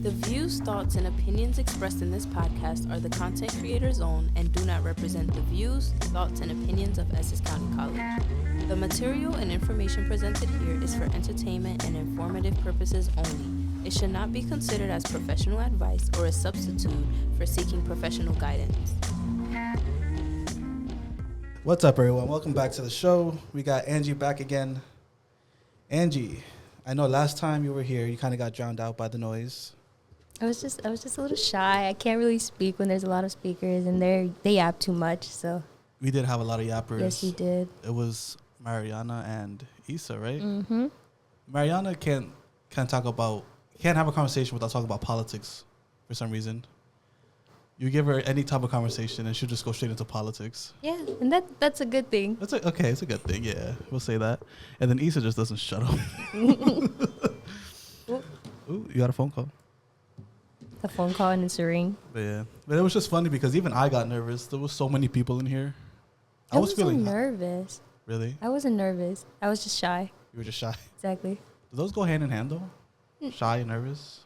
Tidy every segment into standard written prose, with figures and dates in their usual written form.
The views, thoughts, and opinions expressed in this podcast are the content creator's own and do not represent the views, thoughts, and opinions of Essex County College. The material and information presented here is for entertainment and informative purposes only. It should not be considered as professional advice or a substitute for seeking professional guidance. What's up, everyone? Welcome back to the show. We got Angie back again. Angie, I know last time you were here, you kind of got drowned out by the noise. I was just a little shy. I can't really speak when there's a lot of speakers, and they yap too much. So We did have a lot of yappers. yes, you did. It was Mariana and Issa, right? Mm-hmm. Mariana can't have a conversation without talking about politics for some reason. You give her any type of conversation and she'll just go straight into politics. Yeah, and that's a good thing. It's a good thing, yeah. We'll say that. And then Issa just doesn't shut up. Ooh, you got a phone call. A phone call and it's a ring. But it was just funny because even I got nervous. There was so many people in here. I was feeling nervous. Really? I wasn't nervous. I was just shy. You were just shy. Exactly. Do those go hand in hand though? Shy and nervous?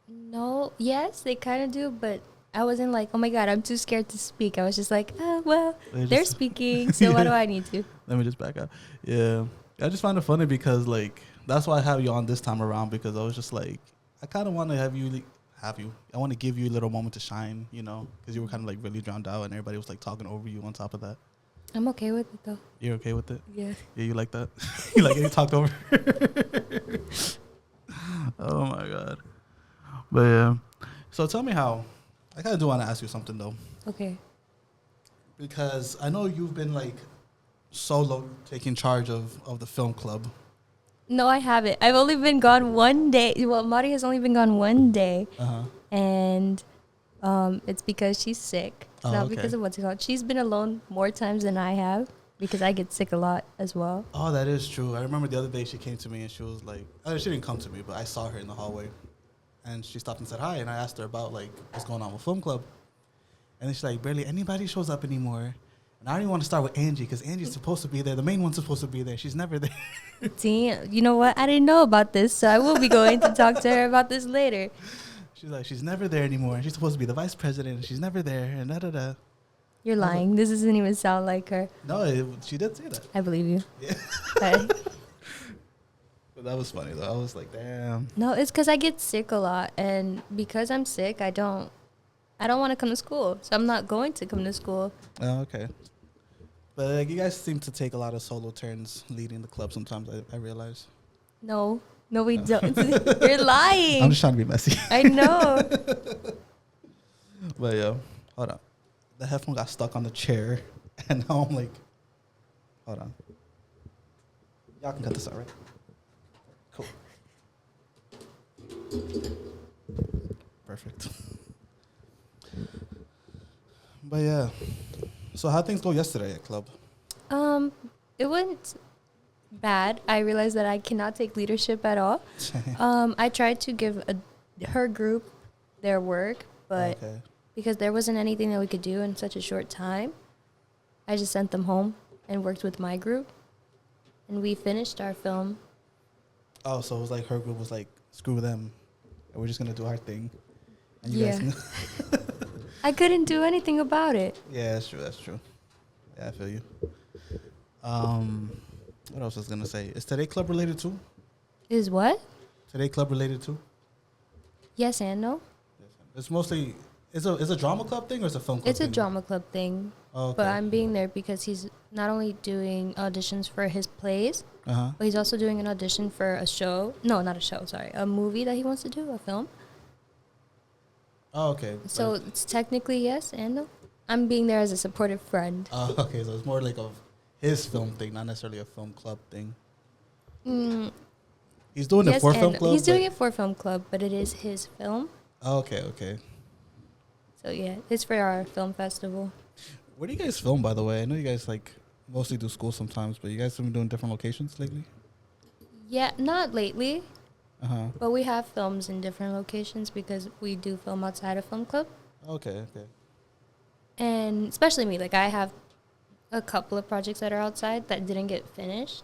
No, yes, they kind of do, but I wasn't like, oh my God, I'm too scared to speak. I was just like, well, they're speaking, so why do I need to? Let me just back up. Yeah. I just find it funny because, like, that's why I have you on this time around, because I was just like, I kind of want to have you. I want to give you a little moment to shine, you know, because you were kind of like really drowned out and everybody was like talking over you on top of that. I'm okay with it though. You're okay with it? Yeah. Yeah, you like that? You like getting talked over? Oh my God. But yeah. So tell me how. I kind of do want to ask you something though. Okay. Because I know you've been like solo taking charge of the film club. No, I haven't. I've only been gone one day. Well, Mari has only been gone one day. Uh-huh. And it's because she's sick. It's not because of what's it called. She's been alone more times than I have because I get sick a lot as well. Oh, that is true. I remember the other day she came to me and she was like, she didn't come to me, but I saw her in the hallway. And she stopped and said hi. And I asked her about like what's going on with film club. And then she's like, barely anybody shows up anymore. And I don't even want to start with Angie because Angie's supposed to be there. The main one's supposed to be there. She's never there. See, you know what? I didn't know about this, so I will be going to talk to her about this later. She's like, she's never there anymore. And she's supposed to be the vice president. And she's never there. And da-da-da. You're lying. This doesn't even sound like her. No, she did say that. I believe you. Yeah. But that was funny, though. I was like, damn. No, it's because I get sick a lot. And because I'm sick, I don't want to come to school. So I'm not going to come to school. Oh, okay. But like, you guys seem to take a lot of solo turns leading the club sometimes, I realize. No, we don't. You're lying. I'm just trying to be messy. I know. But yeah, hold on. The headphone got stuck on the chair. And now I'm like, hold on. Y'all can cut this out, right? Cool. Perfect. But yeah. So how'd things go yesterday at club? It went bad. I realized that I cannot take leadership at all. I tried to give her group their work, but because there wasn't anything that we could do in such a short time, I just sent them home and worked with my group, and we finished our film. Oh, so it was like her group was like, screw them, and we're just gonna do our thing. And you Yeah. guys I couldn't do anything about it. Yeah, that's true. Yeah, I feel you. What else was I gonna say? Is today club related too? Is what? Today club related too? Yes and no. It's mostly it's a drama club thing or it's a film club It's thing? a drama club thing. Oh, okay. But I'm being there because he's not only doing auditions for his plays, but he's also doing an audition for a show. No, not a show, sorry. A movie that he wants to do, a film. Oh, okay. So it's technically yes and no. I'm being there as a supportive friend. Oh, okay. So it's more like of his film thing, not necessarily a film club thing. He's doing it for film club? He's doing it for film club, but it is his film. Oh, okay. So yeah, it's for our film festival. Where do you guys film, by the way? I know you guys like mostly do school sometimes, but you guys have been doing different locations lately? Yeah, not lately. Uh-huh. But we have films in different locations because we do film outside of film club. Okay. And especially me, like I have a couple of projects that are outside that didn't get finished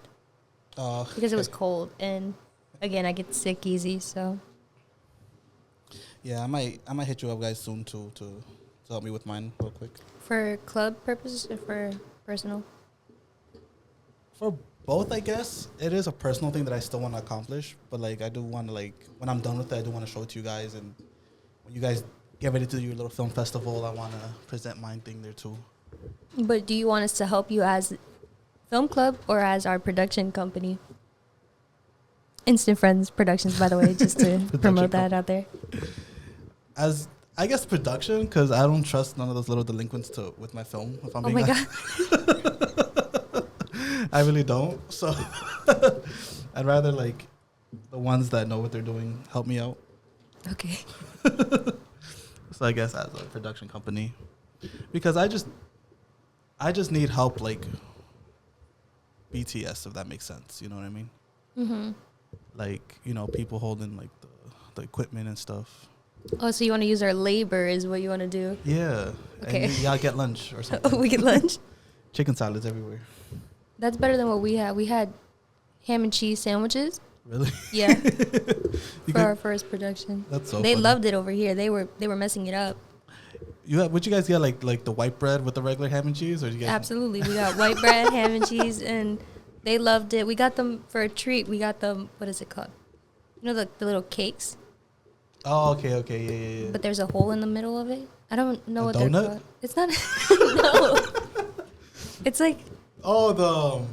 because it was cold. And again, I get sick easy, so. Yeah, I might hit you up, guys, soon to help me with mine real quick. For club purposes or for personal? For both, I guess. It is a personal thing that I still want to accomplish, but like I do want to, like, when I'm done with it, I do want to show it to you guys, and when you guys get ready to do your little film festival, I want to present mine thing there too. But do you want us to help you as film club or as our production company? Instant Friends Productions, by the way, just to promote that out there. As I guess production, because I don't trust none of those little delinquents with my film. If I'm being God. I really don't. So I'd rather like the ones that know what they're doing help me out. Okay. So I guess as a production company, because I just need help, like BTS, if that makes sense. You know what I mean? Mm-hmm. Like, you know, people holding like the equipment and stuff. Oh, so you want to use our labor is what you want to do? Yeah. Okay. And y'all get lunch or something. We get lunch? Chicken salads everywhere. That's better than what we had. We had ham and cheese sandwiches. Really? Yeah. For our first production. That's so They funny. loved it over here. They were messing it up. Would you guys get like the white bread with the regular ham and cheese, or did you guys? Absolutely. We got white bread, ham and cheese, and they loved it. We got them for a treat. We got them, what is it called? You know, the little cakes? Oh, okay, yeah. But there's a hole in the middle of it. I don't know what donut? they're called. It's not. No. It's like. Oh,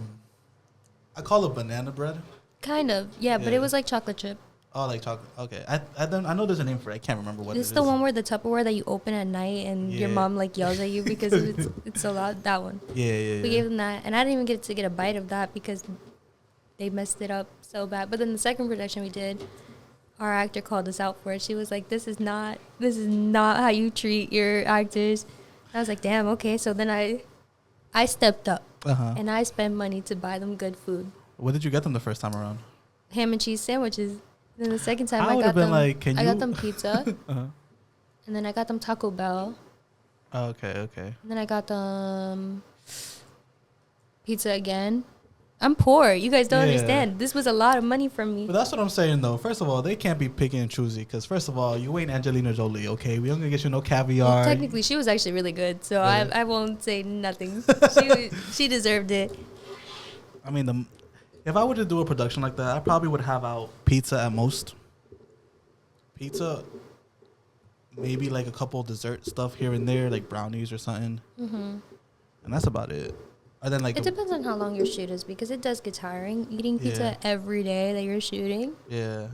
I call it banana bread. Kind of, yeah, but Yeah. it was like chocolate chip. Oh, like chocolate. Okay, I know there's a name for it. I can't remember what it is. It's the one where the Tupperware that you open at night and your Yeah. mom like yells at you because it's a lot. That one. Yeah. We gave them that, and I didn't even get to get a bite of that because they messed it up so bad. But then the second production we did, our actor called us out for it. She was like, "This is not how you treat your actors." And I was like, "Damn, okay." So then I stepped up and I spent money to buy them good food. What did you get them the first time around? Ham and cheese sandwiches. Then the second time I I got been them, like, can I you? got them pizza, Uh-huh. and then I got them Taco Bell, Oh, okay. and then I got them pizza again. I'm poor. You guys don't Yeah. understand. This was a lot of money from me. But that's what I'm saying, though. First of all, they can't be picky and choosy, because first of all, you ain't Angelina Jolie, okay? We don't gonna get you no caviar. Well, technically, she was actually really good, so Really? I won't say nothing. She deserved it. I mean, if I were to do a production like that, I probably would have out pizza at most. Pizza, maybe like a couple dessert stuff here and there, like brownies or something. Mm-hmm. And that's about it. And then like It depends on how long your shoot is because it does get tiring eating pizza Yeah. every day that you're shooting. yeah.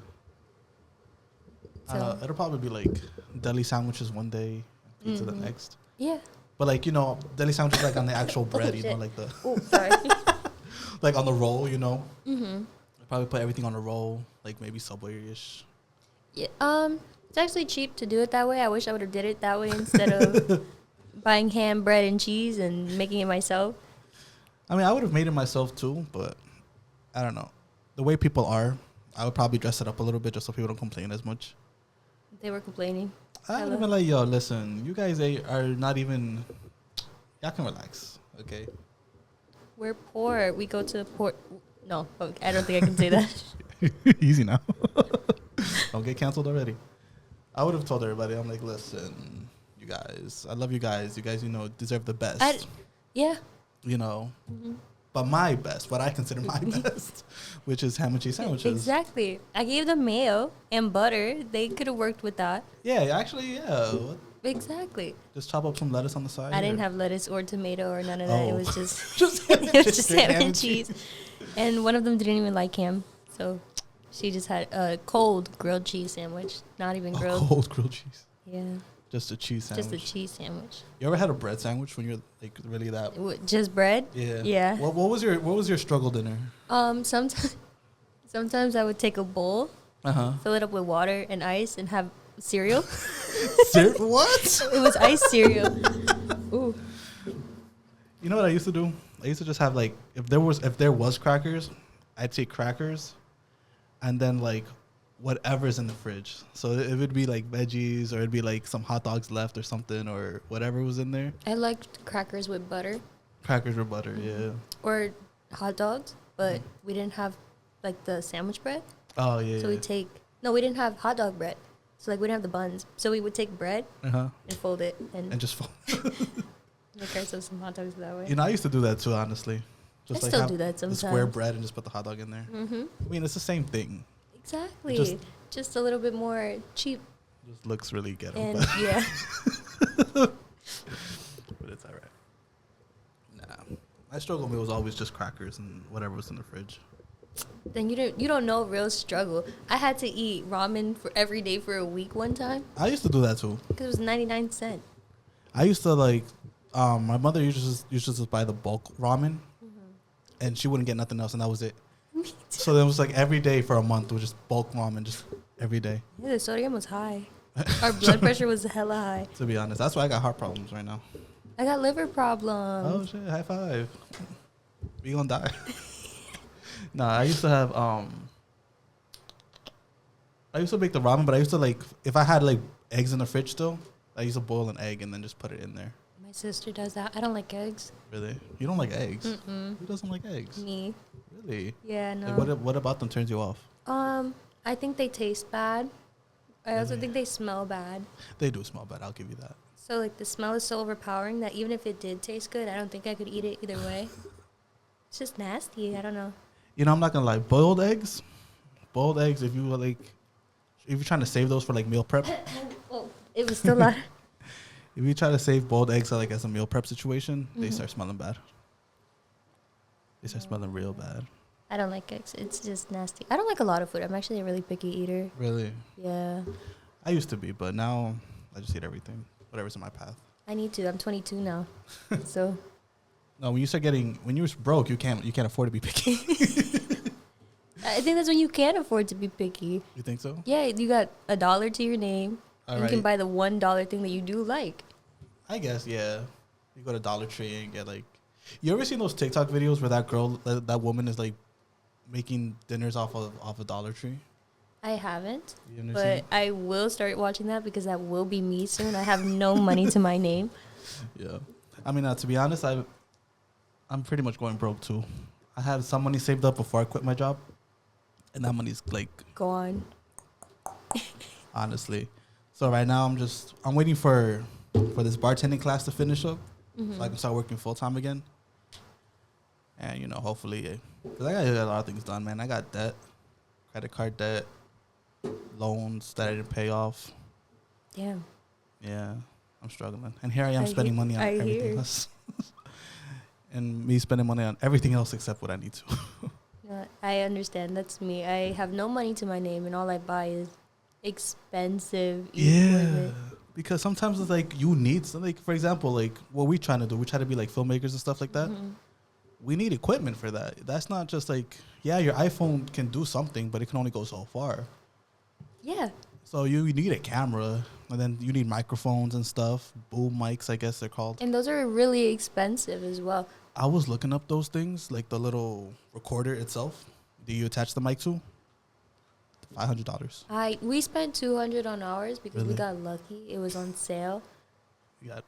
So It'll probably be like deli sandwiches one day, pizza the next. yeah. But like, you know, deli sandwiches like on the actual bread, you know, shit. like the Oh, sorry. like on the roll, you know. Mm-hmm. Probably put everything on the roll, like maybe Subway-ish. Yeah. It's actually cheap to do it that way. I wish I would have did it that way instead of buying ham, bread, and cheese and making it myself. I mean, I would have made it myself too, but I don't know. The way people are, I would probably dress it up a little bit just so people don't complain as much. They were complaining. I would have been like, yo, listen, you guys are not even, y'all can relax, okay? We're poor. We go to port. No, okay, I don't think I can say that. Easy now. Don't get canceled already. I would have told everybody, I'm like, listen, you guys, I love you guys. You guys, you know, deserve the best. Yeah. You know, Mm-hmm. but my best, what I consider my best, which is ham and cheese sandwiches. Exactly. I gave them mayo and butter. They could have worked with that. Yeah, actually, yeah. What? Exactly. Just chop up some lettuce on the side. I didn't or- have lettuce or tomato or none of that. It Oh. was just Just it was just straight ham and cheese. And one of them didn't even like ham, so she just had a cold grilled cheese sandwich. Not even A grilled. cold grilled cheese. Yeah, Just a cheese sandwich. just a cheese sandwich. You ever had a bread sandwich when you're like really that? Just bread. Yeah. Yeah. What was your struggle dinner? Sometimes I would take a bowl, fill it up with water and ice, and have cereal. What? It was ice cereal. Ooh. You know what I used to do? I used to just have like if there was crackers, I'd take crackers, and then like whatever's in the fridge. So it would be like veggies, or it'd be like some hot dogs left or something, or whatever was in there. I liked crackers with butter Crackers with butter, yeah. or hot dogs, but we didn't have like the sandwich bread. Oh yeah. So we didn't have hot dog bread. So like we didn't have the buns. So we would take bread and fold it and just fold. make ourselves some hot dogs that way. You know, I used to do that too, honestly. Just I still do that sometimes. The square bread and just put the hot dog in there. Mm-hmm. I mean, it's the same thing. Exactly. Just a little bit more cheap. Just looks really ghetto. And yeah. But it's all right. Nah. My struggle meal was always just crackers and whatever was in the fridge. Then you don't know real struggle. I had to eat ramen for every day for a week one time. I used to do that too. Because it was 99 cents. I used to like, my mother used to just buy the bulk ramen, and she wouldn't get nothing else, and that was it. So then it was like every day for a month, it was just bulk ramen, just every day. Yeah, the sodium was high. Our blood pressure was hella high. To be honest, that's why I got heart problems right now. I got liver problems. Oh shit! High five. We gonna die. Nah, I used to have I used to make the ramen, but I used to like if I had like eggs in the fridge still, I used to boil an egg and then just put it in there. My sister does that. I don't like eggs. Really? You don't like eggs? Mm-mm. Who doesn't like eggs? Me. Really? Yeah, no. Like what about them turns you off? I think they taste bad. I also think they smell bad. They do smell bad. I'll give you that. So like the smell is so overpowering that even if it did taste good, I don't think I could eat it either way. It's just nasty. I don't know. You know, I'm not gonna lie. Boiled eggs. If you're trying to save those for like meal prep. Oh, it was still loud. If you try to save boiled eggs like as a meal prep situation, they start smelling bad. They start smelling real bad. I don't like eggs. It's just nasty. I don't like a lot of food. I'm actually a really picky eater. Really? Yeah. I used to be, but now I just eat everything, whatever's in my path. I need to. I'm 22 now, so. No, when you're broke, you can't afford to be picky. I think that's when you can't afford to be picky. You think so? Yeah, you got $1 to your name. All and right. you can buy the $1 thing that you do like. I guess, yeah. You go to Dollar Tree and get like. You ever seen those TikTok videos where that woman is like making dinners off of a Dollar Tree? I haven't, You but I will start watching that because that will be me soon. I have no money to my name. Yeah, I mean, to be honest, I'm pretty much going broke too. I had some money saved up before I quit my job, and that money's like gone. Honestly, so right now I'm waiting for this bartending class to finish up, so I can start working full time again. And you know, hopefully, because I got a lot of things done, man. I got debt, credit card debt, loans that I didn't pay off. Damn. Yeah, I'm struggling, and here I am spending money on everything else. And me spending money on everything else except what I need to. I understand. That's me. I have no money to my name, and all I buy is expensive equipment. Because sometimes it's like you need something. Like, for example, like what we trying to do, we try to be like filmmakers and stuff like that. We need equipment for that. That's not just like, yeah, your iPhone can do something, but it can only go so far. Yeah. So you need a camera, and then you need microphones and stuff, boom mics, I guess they're called. And those are really expensive as well. I was looking up those things, like the little recorder itself. Do you attach the mic to? $500. We spent $200 on ours because Really? we got lucky. It was on sale. Yeah.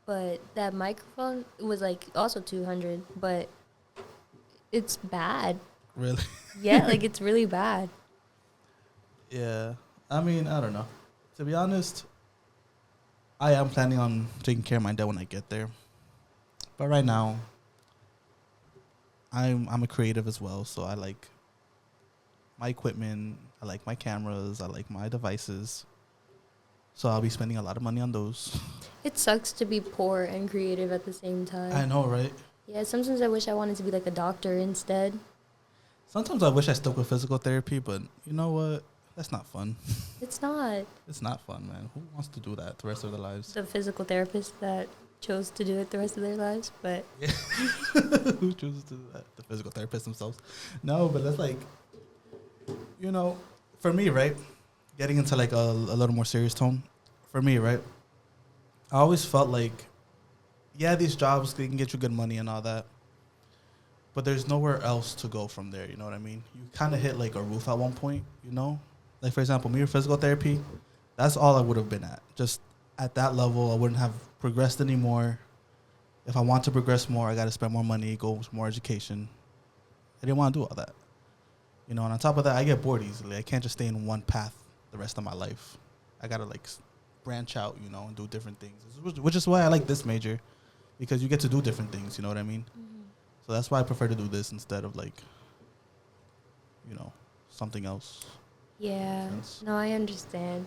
But that microphone was like also $200, but it's bad. Really? Yeah, like it's really bad. Yeah. I mean, I don't know. To be honest, I am planning on taking care of my dad when I get there. But right now, I'm a creative as well, so I like my equipment, I like my cameras, I like my devices. So I'll be spending a lot of money on those. It sucks to be poor and creative at the same time. I know, right? Yeah, sometimes I wish I wanted to be like a doctor instead. Sometimes I wish I stuck with physical therapy, but you know what? That's not fun. It's not. It's not fun, man. Who wants to do that the rest of their lives? The physical therapist that chose to do it the rest of their lives, but... Yeah. Who chooses to do that? The physical therapists themselves. No, but that's like, you know, for me, right? Getting into like a little more serious tone. For me, right? I always felt like, yeah, these jobs, they can get you good money and all that. But there's nowhere else to go from there, you know what I mean? You kind of hit like a roof at one point, you know? Like, for example, me with physical therapy, that's all I would have been at. Just at that level, I wouldn't have progressed anymore. If I want to progress more, I got to spend more money, go with more education. I didn't want to do all that. You know, and on top of that, I get bored easily. I can't just stay in one path the rest of my life. I gotta like branch out, you know, and do different things. Which is why I like this major, because you get to do different things. You know what I mean? Mm-hmm. So that's why I prefer to do this instead of like, you know, something else. Yeah. No, I understand.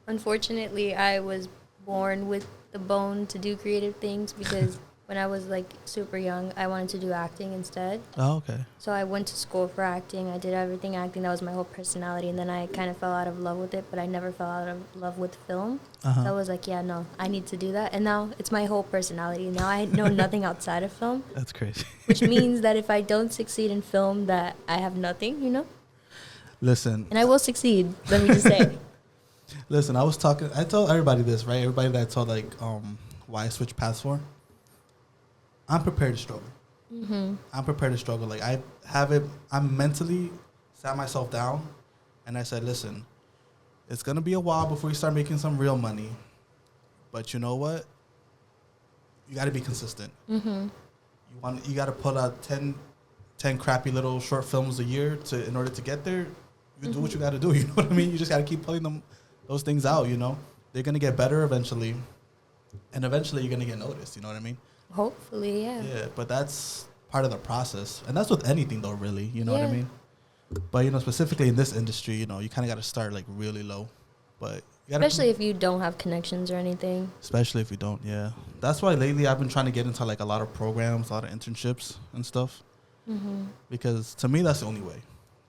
Unfortunately, I was born with the bone to do creative things because when I was like super young, I wanted to do acting instead. Oh, okay. So I went to school for acting. I did everything acting. That was my whole personality. And then I kind of fell out of love with it, but I never fell out of love with film. So I was like, yeah, no, I need to do that. And now it's my whole personality. Now I know nothing outside of film. That's crazy. Which means that if I don't succeed in film, that I have nothing, you know? Listen. And I will succeed, let me just say. Listen, I told everybody this, right? Everybody that I told, like, why I switched paths for. I'm prepared to struggle. Mm-hmm. I'm prepared to struggle. Like, I mentally sat myself down and I said, listen, it's going to be a while before you start making some real money. But you know what? You got to be consistent. Mm-hmm. You got to put out 10 crappy little short films a year in order to get there. You do what you got to do. You know what I mean? You just got to keep putting those things out, you know? They're going to get better eventually. And eventually you're going to get noticed. You know what I mean? Hopefully, yeah. Yeah, but that's part of the process. And that's with anything, though, really. You know what I mean? But, you know, specifically in this industry, you know, you kind of got to start, like, really low. But especially if you don't have connections or anything. Especially if you don't, yeah. That's why lately I've been trying to get into, like, a lot of programs, a lot of internships and stuff. Mm-hmm. Because to me, that's the only way.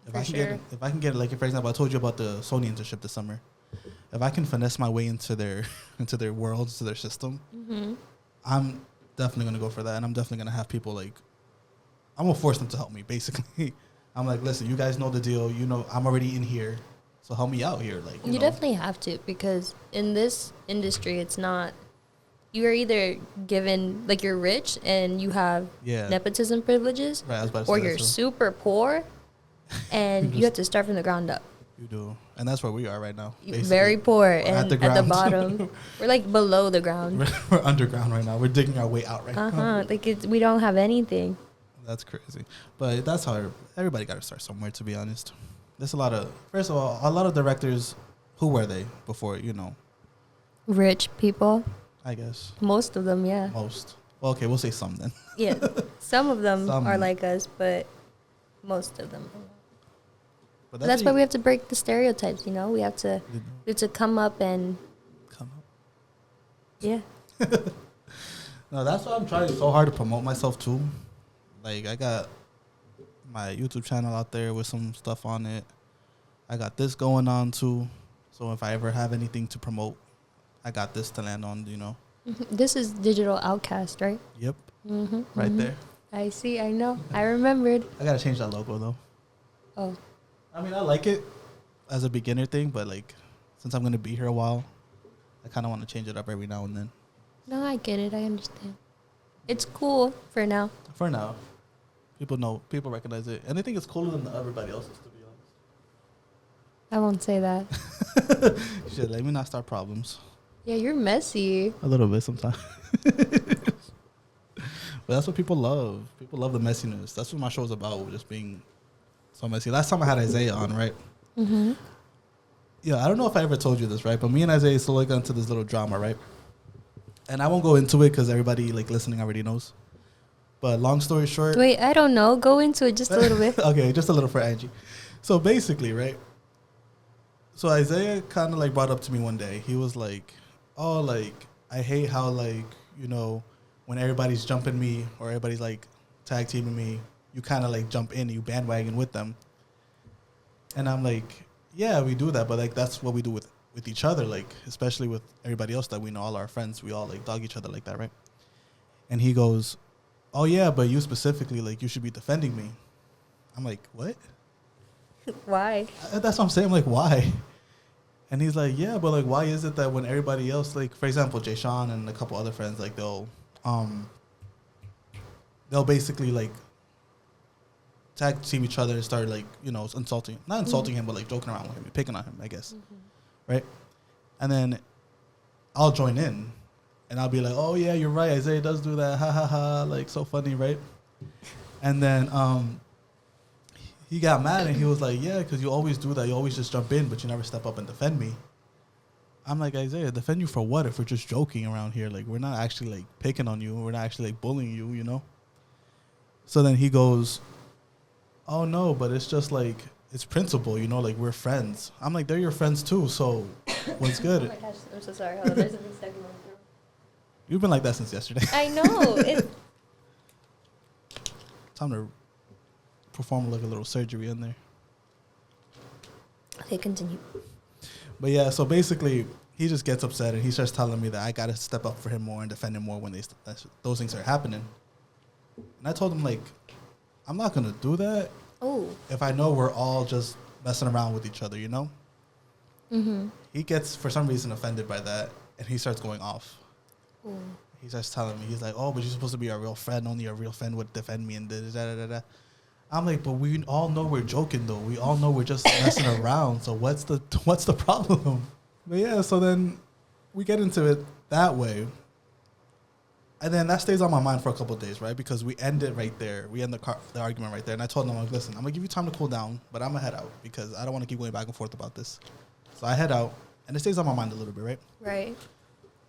If I can get, like, for example, I told you about the Sony internship this summer. If I can finesse my way into their world, to their system, mm-hmm. I'm definitely going to go for that. And I'm definitely going to have people, like, I'm going to force them to help me, basically. I'm like, listen, you guys know the deal. You know, I'm already in here. So help me out here. Like, you know. Definitely have to, because in this industry, it's not, you are either given, like, you're rich and you have nepotism privileges, right, I was about to or say you're super poor and you have to start from the ground up. You do. And that's where we are right now. Basically. Very poor and at the bottom. We're like below the ground. We're underground right now. We're digging our way out right now. Like we don't have anything. That's crazy. But that's how everybody got to start somewhere, to be honest. There's first of all, a lot of directors, who were they before, you know? Rich people. I guess. Most of them, yeah. Most. Well, okay, we'll say some then. Yeah. Some of them are like us, but most of them. But that's why we have to break the stereotypes, you know? We have to come up and... Come up? Yeah. No, that's why I'm trying so hard to promote myself, too. Like, I got my YouTube channel out there with some stuff on it. I got this going on, too. So if I ever have anything to promote, I got this to land on, you know? Mm-hmm. This is Digital Outcast, right? Yep. Mm-hmm. Right there. I see. I know. I remembered. I got to change that logo, though. Oh. I mean, I like it as a beginner thing, but, like, since I'm going to be here a while, I kind of want to change it up every now and then. No, I get it. I understand. It's cool for now. For now. People know. People recognize it. And they think it's cooler than everybody else's, to be honest. I won't say that. Shit, let me not start problems. Yeah, you're messy. A little bit sometimes. But that's what people love. People love the messiness. That's what my show's about, just being... so messy. Last time I had Isaiah on, right? Mm-hmm. Yeah, I don't know if I ever told you this, right? But me and Isaiah still got into this little drama, right? And I won't go into it because everybody like listening already knows. But long story short... Wait, I don't know. Go into it just a little bit. Okay, just a little for Angie. So basically, right? So Isaiah kind of like brought up to me one day. He was like, oh, like, I hate how, like, you know, when everybody's jumping me or everybody's like tag teaming me, you kind of like jump in and you bandwagon with them. And I'm like, yeah, we do that. But like, that's what we do with each other. Like, especially with everybody else that we know, all our friends, we all like dog each other like that. Right. And he goes, oh yeah, but you specifically, like, you should be defending me. I'm like, what? Why? That's what I'm saying. I'm like, why? And he's like, yeah, but like, why is it that when everybody else, like, for example, Jay Sean and a couple other friends, like, they'll basically like tag team each other and start like, you know, not insulting him, but like joking around with him, picking on him, I guess. Mm-hmm. Right? And then I'll join in and I'll be like, oh yeah, you're right, Isaiah does do that, ha ha ha, like, so funny, right? And then he got mad and he was like, yeah, because you always do that. You always just jump in, but you never step up and defend me. I'm like, Isaiah, defend you for what if we're just joking around here? Like, we're not actually, like, picking on you. We're not actually, like, bullying you, you know? So then he goes, oh, no, but it's just, like, it's principle, you know? Like, we're friends. I'm like, they're your friends, too, so what's good? Oh, my gosh. I'm so sorry. Hold on. There's something stuck in my throat. You've been like that since yesterday. I know. Time to perform, like, a little surgery in there. Okay, continue. But yeah, so basically, he just gets upset and he starts telling me that I got to step up for him more and defend him more when those things are happening. And I told him, like, I'm not going to do that if I know we're all just messing around with each other, you know? Mm-hmm. He gets, for some reason, offended by that, and he starts going off. Ooh. He starts telling me, he's like, oh, but you're supposed to be a real friend. Only a real friend would defend me and da-da-da-da-da. I'm like, but we all know we're joking, though. We all know we're just messing around. So what's the problem? But yeah, so then we get into it that way. And then that stays on my mind for a couple of days, right? Because we end it right there. We end the argument right there. And I told him, I'm like, listen, I'm going to give you time to cool down, but I'm going to head out because I don't want to keep going back and forth about this. So I head out, and it stays on my mind a little bit, right? Right.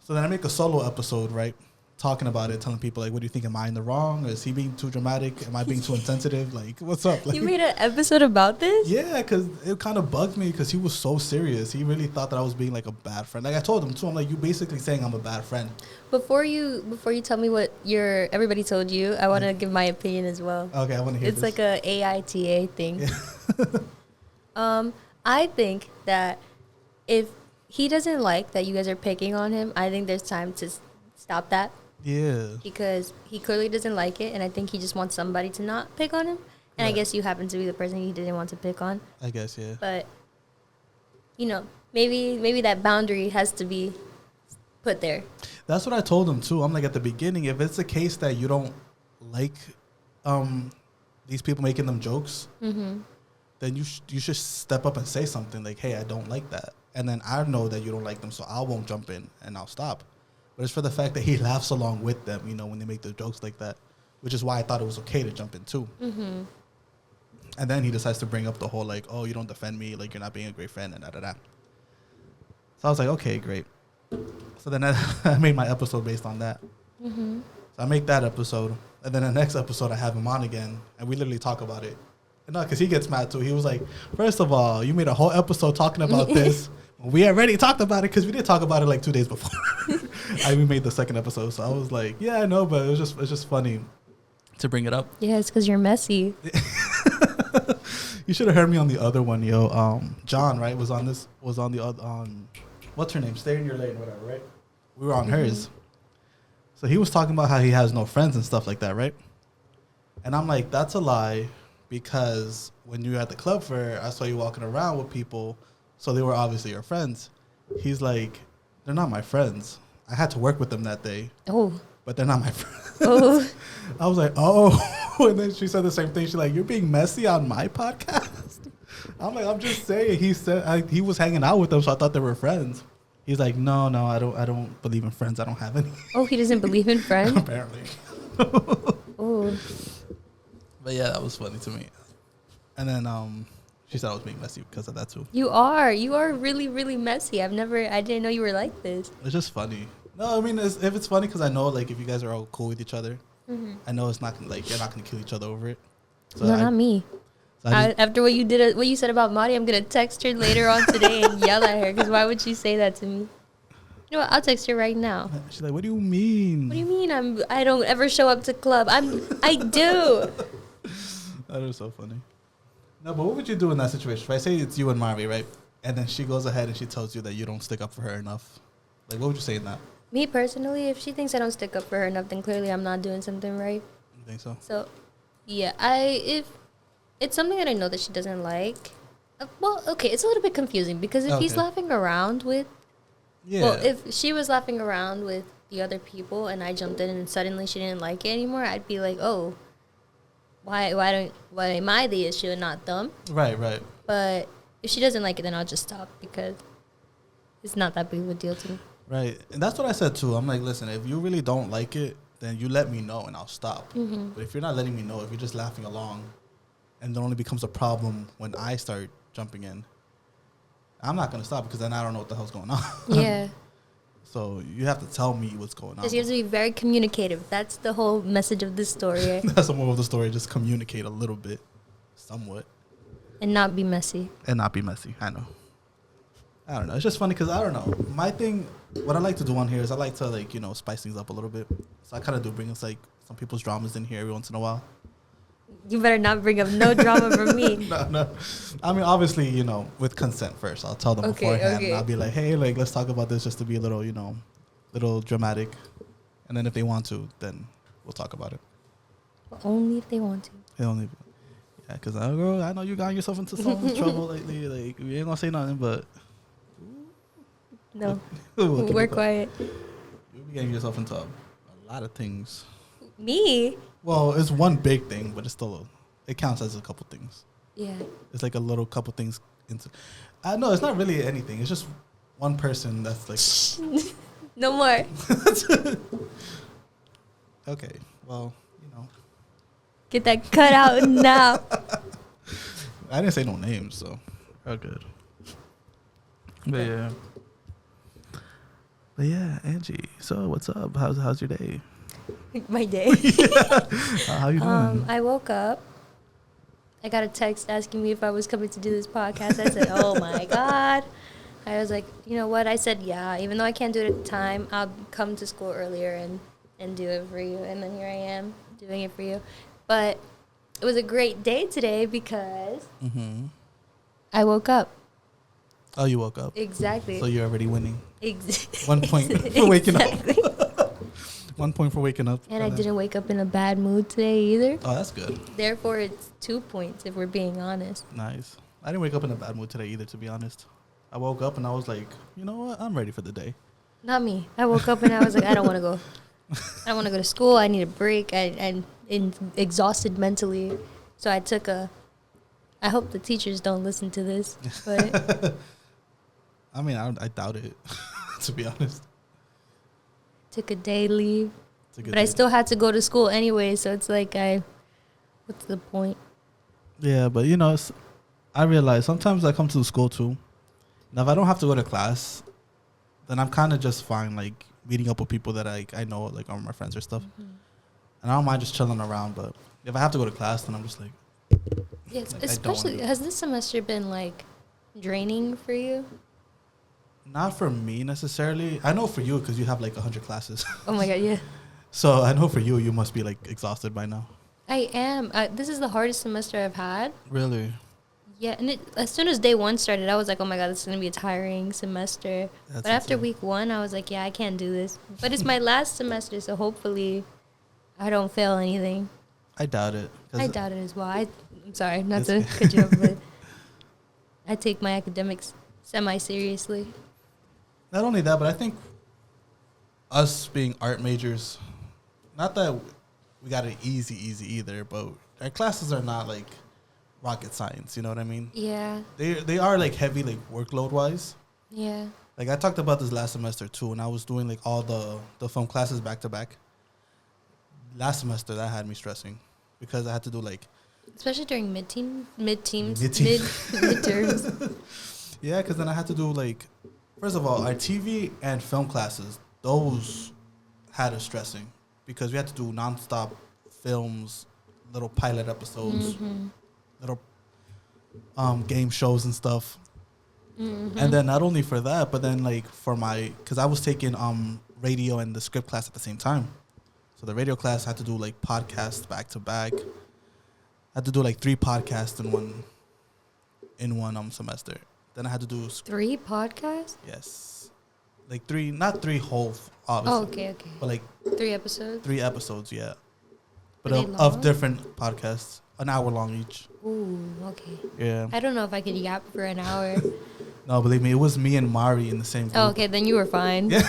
So then I make a solo episode, right? Talking about it, telling people, like, what do you think? Am I in the wrong? Or is he being too dramatic? Am I being too insensitive? Like, what's up? Like, You made an episode about this? yeah, because it kind of bugged me because he was so serious. He really thought that I was being, like, a bad friend. Like, I told him, too. I'm like, you basically saying I'm a bad friend. Before you tell me what everybody told you, I want to give my opinion as well. Okay, I want to hear It's this. like a AITA thing. Yeah. I think that if he doesn't like that you guys are picking on him, I think there's time to stop that. Yeah. Because he clearly doesn't like it, and I think he just wants somebody to not pick on him. And I guess you happen to be the person he didn't want to pick on. I guess, yeah. But, you know, maybe that boundary has to be put there. That's what I told him, too. I'm like, at the beginning, if it's a case that you don't like these people making them jokes, then you should step up and say something like, hey, I don't like that. And then I know that you don't like them, so I won't jump in and I'll stop. But it's for the fact that he laughs along with them, you know, when they make the jokes like that, which is why I thought it was okay to jump in, too. Mm-hmm. And then he decides to bring up the whole, like, oh, you don't defend me, like, you're not being a great friend, and da-da-da. So I was like, okay, great. So then I made my episode based on that. Mm-hmm. So I make that episode, and then the next episode I have him on again, and we literally talk about it. And no, because he gets mad, too. He was like, first of all, you made a whole episode talking about this. We already talked about it because we did talk about it like 2 days before. We made the second episode, so I was like, yeah, I know, but it's just funny to bring it up. Yeah, it's because you're messy. You should have heard me on the other one, yo. John, right, was on the other, what's her name? Stay in Your Lane, whatever, right? We were on hers. So he was talking about how he has no friends and stuff like that, right? And I'm like, that's a lie, because when you were at the club fair, I saw you walking around with people, so they were obviously your friends. He's like, they're not my friends. I had to work with them that day. Oh. But they're not my friends. Oh. I was like, oh. And then she said the same thing. She's like, you're being messy on my podcast? I'm like, I'm just saying. He said he was hanging out with them, so I thought they were friends. He's like, no, I don't believe in friends. I don't have any. Oh, he doesn't believe in friends? Apparently. Oh. But yeah, that was funny to me. And then she said I was being messy because of that too. You are really, really messy. I didn't know you were like this. It's just funny. No, I mean, if it's funny because I know, like, if you guys are all cool with each other, I know it's not like you're not gonna kill each other over it. So no, not me. So after what you said about Mari, I'm gonna text her later on today and yell at her because why would she say that to me? You know what? I'll text her right now. She's like, "What do you mean? What do you mean? I don't ever show up to club. I do." That is so funny. No, but what would you do in that situation? If I say it's you and Mari, right? And then she goes ahead and she tells you that you don't stick up for her enough. Like, what would you say in that? Me personally, if she thinks I don't stick up for her enough, then clearly I'm not doing something right. You think so? So, yeah, if it's something that I know that she doesn't like, well, okay, it's a little bit confusing because if he's laughing around with, well, if she was laughing around with the other people and I jumped in and suddenly she didn't like it anymore, I'd be like, oh, why am I the issue and not them? Right. But if she doesn't like it, then I'll just stop because it's not that big of a deal to me. Right. And that's what I said too. I'm like, listen, if you really don't like it, then you let me know and I'll stop. Mm-hmm. But if you're not letting me know, if you're just laughing along and it only becomes a problem when I start jumping in, I'm not gonna stop because then I don't know what the hell's going on. Yeah. So you have to tell me what's going on. Because you have to be very communicative. That's the whole message of this story. That's the moral of the story. Just communicate a little bit, somewhat. And not be messy. And not be messy. I know. I don't know. It's just funny because I don't know. My thing, what I like to do on here is I like to, like, you know, spice things up a little bit. So I kind of do bring us, like, some people's dramas in here every once in a while. You better not bring up no drama from me. No. I mean, obviously, you know, with consent first. I'll tell them beforehand. And I'll be like, hey, like, let's talk about this just to be a little, you know, little dramatic. And then if they want to, then we'll talk about it. Only if they want to. Yeah, because I know you got yourself into some trouble lately. Like, we ain't going to say nothing, but... No. We're quiet. You'll be getting yourself into a lot of things. Me? Well, it's one big thing, but it's still it counts as a couple things. Yeah. It's like a little couple things into. No, it's not really anything. It's just one person that's like. No more. Okay. Well, you know. Get that cut out now. I didn't say no names, so we're good. But yeah, Angie. So what's up? How's your day? My day. How you doing? I woke up. I got a text asking me if I was coming to do this podcast. I said, oh my God. I was like, you know what? I said, yeah. Even though I can't do it at the time, I'll come to school earlier and do it for you. And then here I am doing it for you. But it was a great day today because I woke up. Oh, you woke up. Exactly. So you're already winning. 1 point for waking up. 1 point for waking up. And I didn't wake up in a bad mood today either. Oh, that's good. Therefore, it's 2 points if we're being honest. Nice. I didn't wake up in a bad mood today either, to be honest. I woke up and I was like, you know what? I'm ready for the day. Not me. I woke up and I was like, I don't want to go. I don't want to go to school. I need a break. I'm exhausted mentally. So I took I hope the teachers don't listen to this. But I mean, I doubt it, to be honest. Took a day leave. But I still had to go to school anyway. So it's like, what's the point? Yeah, but you know, I realize sometimes I come to school too. Now, if I don't have to go to class, then I'm kind of just fine, like, meeting up with people that I know, like, are my friends or stuff. And I don't mind just chilling around, but if I have to go to class, then I'm just like... Yes, like, especially, has this semester been, like, draining for you? Not for me, necessarily. I know for you, because you have, like, 100 classes. Oh, my God, yeah. So I know for you, you must be, like, exhausted by now. I am. This is the hardest semester I've had. Really? Yeah, and as soon as day one started, I was like, oh my God, this is going to be a tiring semester. But after week one, I was like, yeah, I can't do this. But it's my last semester, so hopefully I don't fail anything. I doubt it. I doubt it as well. I'm sorry, not to cut you off, but I take my academics semi-seriously. Not only that, but I think us being art majors, not that we got it easy either, but our classes are not like rocket science, you know what I mean? Yeah. They are like heavy, like workload wise. Yeah. Like I talked about this last semester too, and I was doing like all the film classes back to back. Last semester that had me stressing because I had to do like, especially during midterms. Yeah, because then I had to do like, first of all, our TV and film classes, those had us stressing because we had to do nonstop films, little pilot episodes. Little game shows and stuff. And then not only for that, but then like for because I was taking radio and the script class at the same time. So the radio class had to do like podcasts back to back. I had to do like 3 podcasts in one semester. Then I had to do 3 podcasts? Yes. Like 3, not 3 whole obviously. Oh, okay. But like 3 episodes? 3 episodes, yeah. But Were of different podcasts. An hour long each. Ooh, okay. Yeah. I don't know if I could yap for an hour. No, believe me, it was me and Mari in the same group. Oh, okay, then you were fine. Yeah.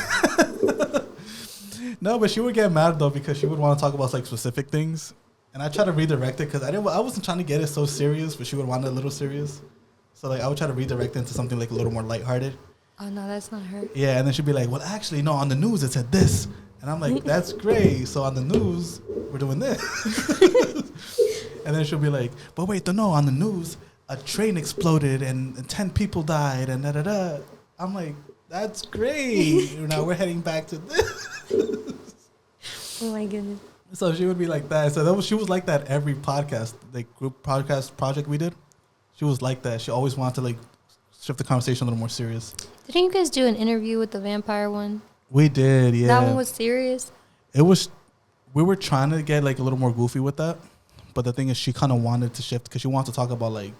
No, but she would get mad though because she would want to talk about like specific things, and I try to redirect it because I wasn't trying to get it so serious, but she would want it a little serious. So like I would try to redirect it into something like a little more lighthearted. Oh no, that's not her. Yeah, and then she'd be like, "Well, actually, no, on the news it said this," and I'm like, "That's great." So on the news, we're doing this. And then she'll be like, but wait, no, on the news, a train exploded and 10 people died and da-da-da. I'm like, that's great. Now we're heading back to this. Oh, my goodness. So she would be like that. So she was like that every podcast, like group podcast project we did. She was like that. She always wanted to like shift the conversation a little more serious. Didn't you guys do an interview with the vampire one? We did, yeah. That one was serious? It was, we were trying to get like a little more goofy with that. But the thing is, she kind of wanted to shift because she wanted to talk about like,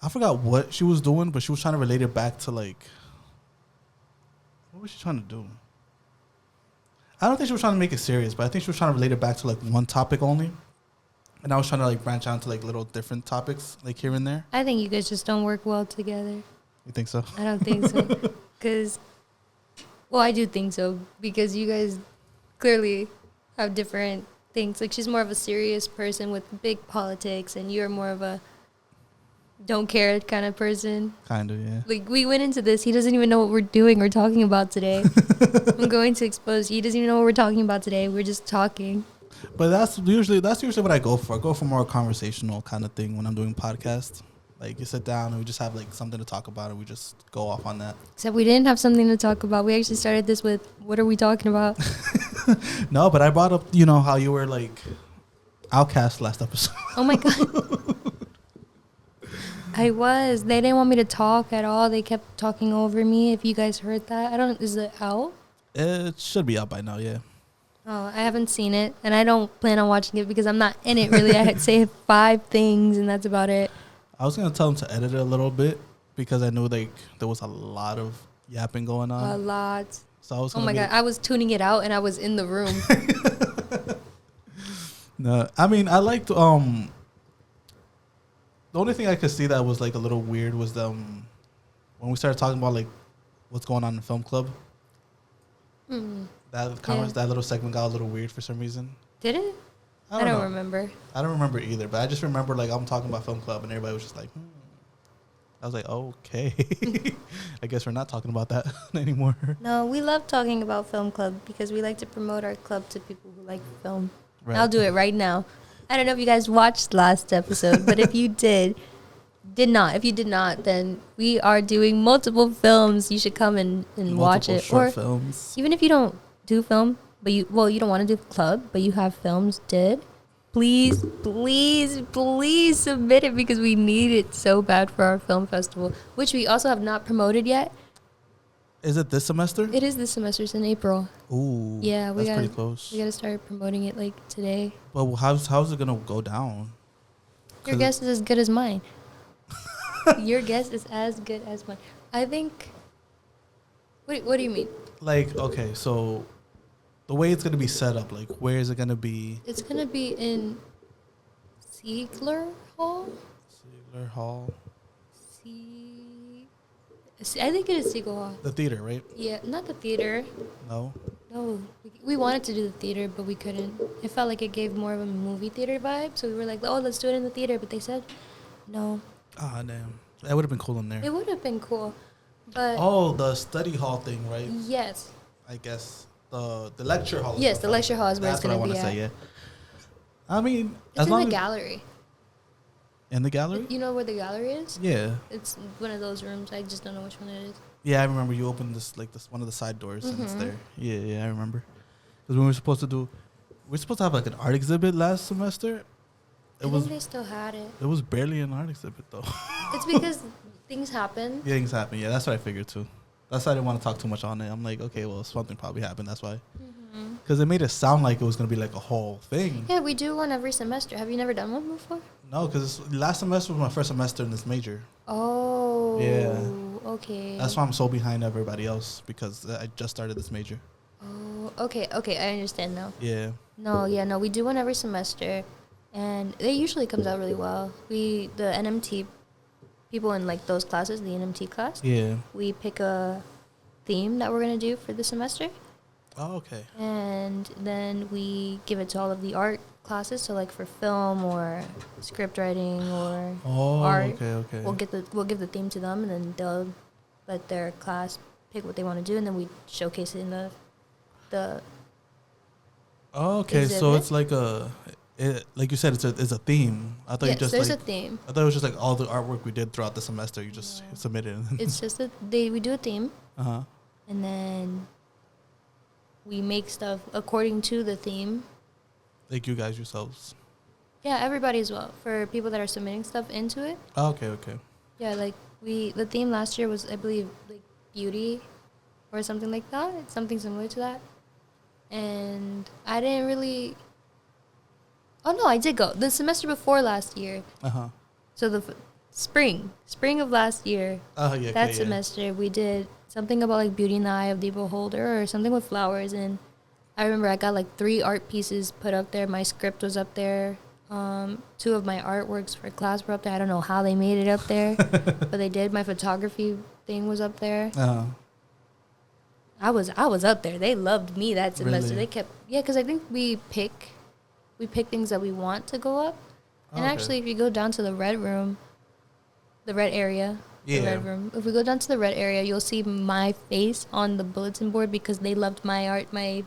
I forgot what she was doing, but she was trying to relate it back to like, what was she trying to do? I don't think she was trying to make it serious, but I think she was trying to relate it back to like one topic only. And I was trying to like branch out to like little different topics like here and there. I think you guys just don't work well together. You think so? I don't think so. Because, well, I do think so. Because you guys clearly have different things. Like, she's more of a serious person with big politics, and you're more of a don't care kind of person. Kind of, yeah. Like, we went into this. He doesn't even know what we're doing or talking about today. I'm going to expose you. He doesn't even know what we're talking about today. We're just talking. But that's usually what I go for. I go for more conversational kind of thing when I'm doing podcasts. Like, you sit down and we just have like something to talk about and we just go off on that. Except we didn't have something to talk about. We actually started this with, what are we talking about? No, but I brought up, you know, how you were like outcast last episode. Oh my God. I was. They didn't want me to talk at all. They kept talking over me. If you guys heard that. Is it out? It should be out by now, yeah. Oh, I haven't seen it. And I don't plan on watching it because I'm not in it really. I had say 5 things and that's about it. I was going to tell them to edit it a little bit because I knew like there was a lot of yapping going on. A lot. So I was oh my God. I was tuning it out and I was in the room. No, I mean, I liked, the only thing I could see that was like a little weird was when we started talking about like what's going on in the film club. That little segment got a little weird for some reason. Did it? I don't remember. I don't remember either, but I just remember like I'm talking about film club and everybody was just like, I was like, okay. I guess we're not talking about that anymore. No, we love talking about film club because we like to promote our club to people who like film. Right. I'll do it right now. I don't know if you guys watched last episode, but if you did not, then we are doing multiple films. You should come and watch it. Short films. Even if you don't do film, but you don't want to do club, but you have films please submit it because we need it so bad for our film festival, which we also have not promoted yet. Is it this semester? It is this semester. It's in April. Ooh. Yeah, that's pretty close. We got to start promoting it like today. But how's it gonna go down? Your guess is as good as mine. Your guess is as good as mine. I think. What do you mean? Like, okay, so the way it's gonna be set up, like, where is it gonna be? It's gonna be in Siegler Hall. Siegler Hall. I think it is Siegler Hall. The theater, right? Yeah, not the theater. No. No, we wanted to do the theater, but we couldn't. It felt like it gave more of a movie theater vibe, so we were like, "Oh, let's do it in the theater." But they said, "No." Ah, damn. That would have been cool in there. It would have been cool, but the study hall thing, right? Yes. I guess the lecture hall. Yes, the lecture hall is where it's going to be. That's what I want to say. Yeah. I mean, it's in the gallery. In the gallery? You know where the gallery is? Yeah. It's one of those rooms. I just don't know which one it is. Yeah, I remember you opened this one of the side doors and it's there. Yeah, I remember. Because we were supposed to have like an art exhibit last semester. I think they still had it. It was barely an art exhibit though. It's because things happen. Yeah, things happen. Yeah, that's what I figured too. That's why I didn't want to talk too much on it. I'm like, okay, well, something probably happened. That's why. Because it made it sound like it was going to be like a whole thing. Yeah, we do one every semester. Have you never done one before? No, because last semester was my first semester in this major. Oh. Yeah. Okay. That's why I'm so behind everybody else, because I just started this major. Oh, okay. I understand now. Yeah. No, we do one every semester, and it usually comes out really well. The NMT people in like those classes, the NMT class. Yeah. We pick a theme that we're going to do for the semester. Oh, okay. And then we give it to all of the art classes, so like for film or script writing or art. Okay. We'll give the theme to them, and then they'll let their class pick what they want to do, and then we showcase it in the Oh, okay. exhibit. So it's like like you said, it's a theme. I thought yes, you just there's like, a theme. I thought it was just like all the artwork we did throughout the semester. You just submitted. It's just we do a theme, Uh-huh. and then we make stuff according to the theme. Like you guys yourselves. Yeah, everybody as well. For people that are submitting stuff into it. Oh, okay. Yeah, like the theme last year was, I believe, like beauty or something like that. It's something similar to that. And I didn't really. Oh no, I did go the semester before last year. Uh-huh. So the spring of last year. Oh, yeah. That okay, semester we did something about like beauty in the eye of the beholder or something with flowers, and I remember I got like 3 art pieces put up there. My script was up there. 2 of my artworks for class were up there. I don't know how they made it up there, but they did. My photography thing was up there. Uh-huh. I was up there. They loved me that semester. Really? They kept because I think we pick things that we want to go up. And Okay. actually, if you go down to the red room, the red area, Yeah. the red room. If we go down to the red area, you'll see my face on the bulletin board because they loved my art, my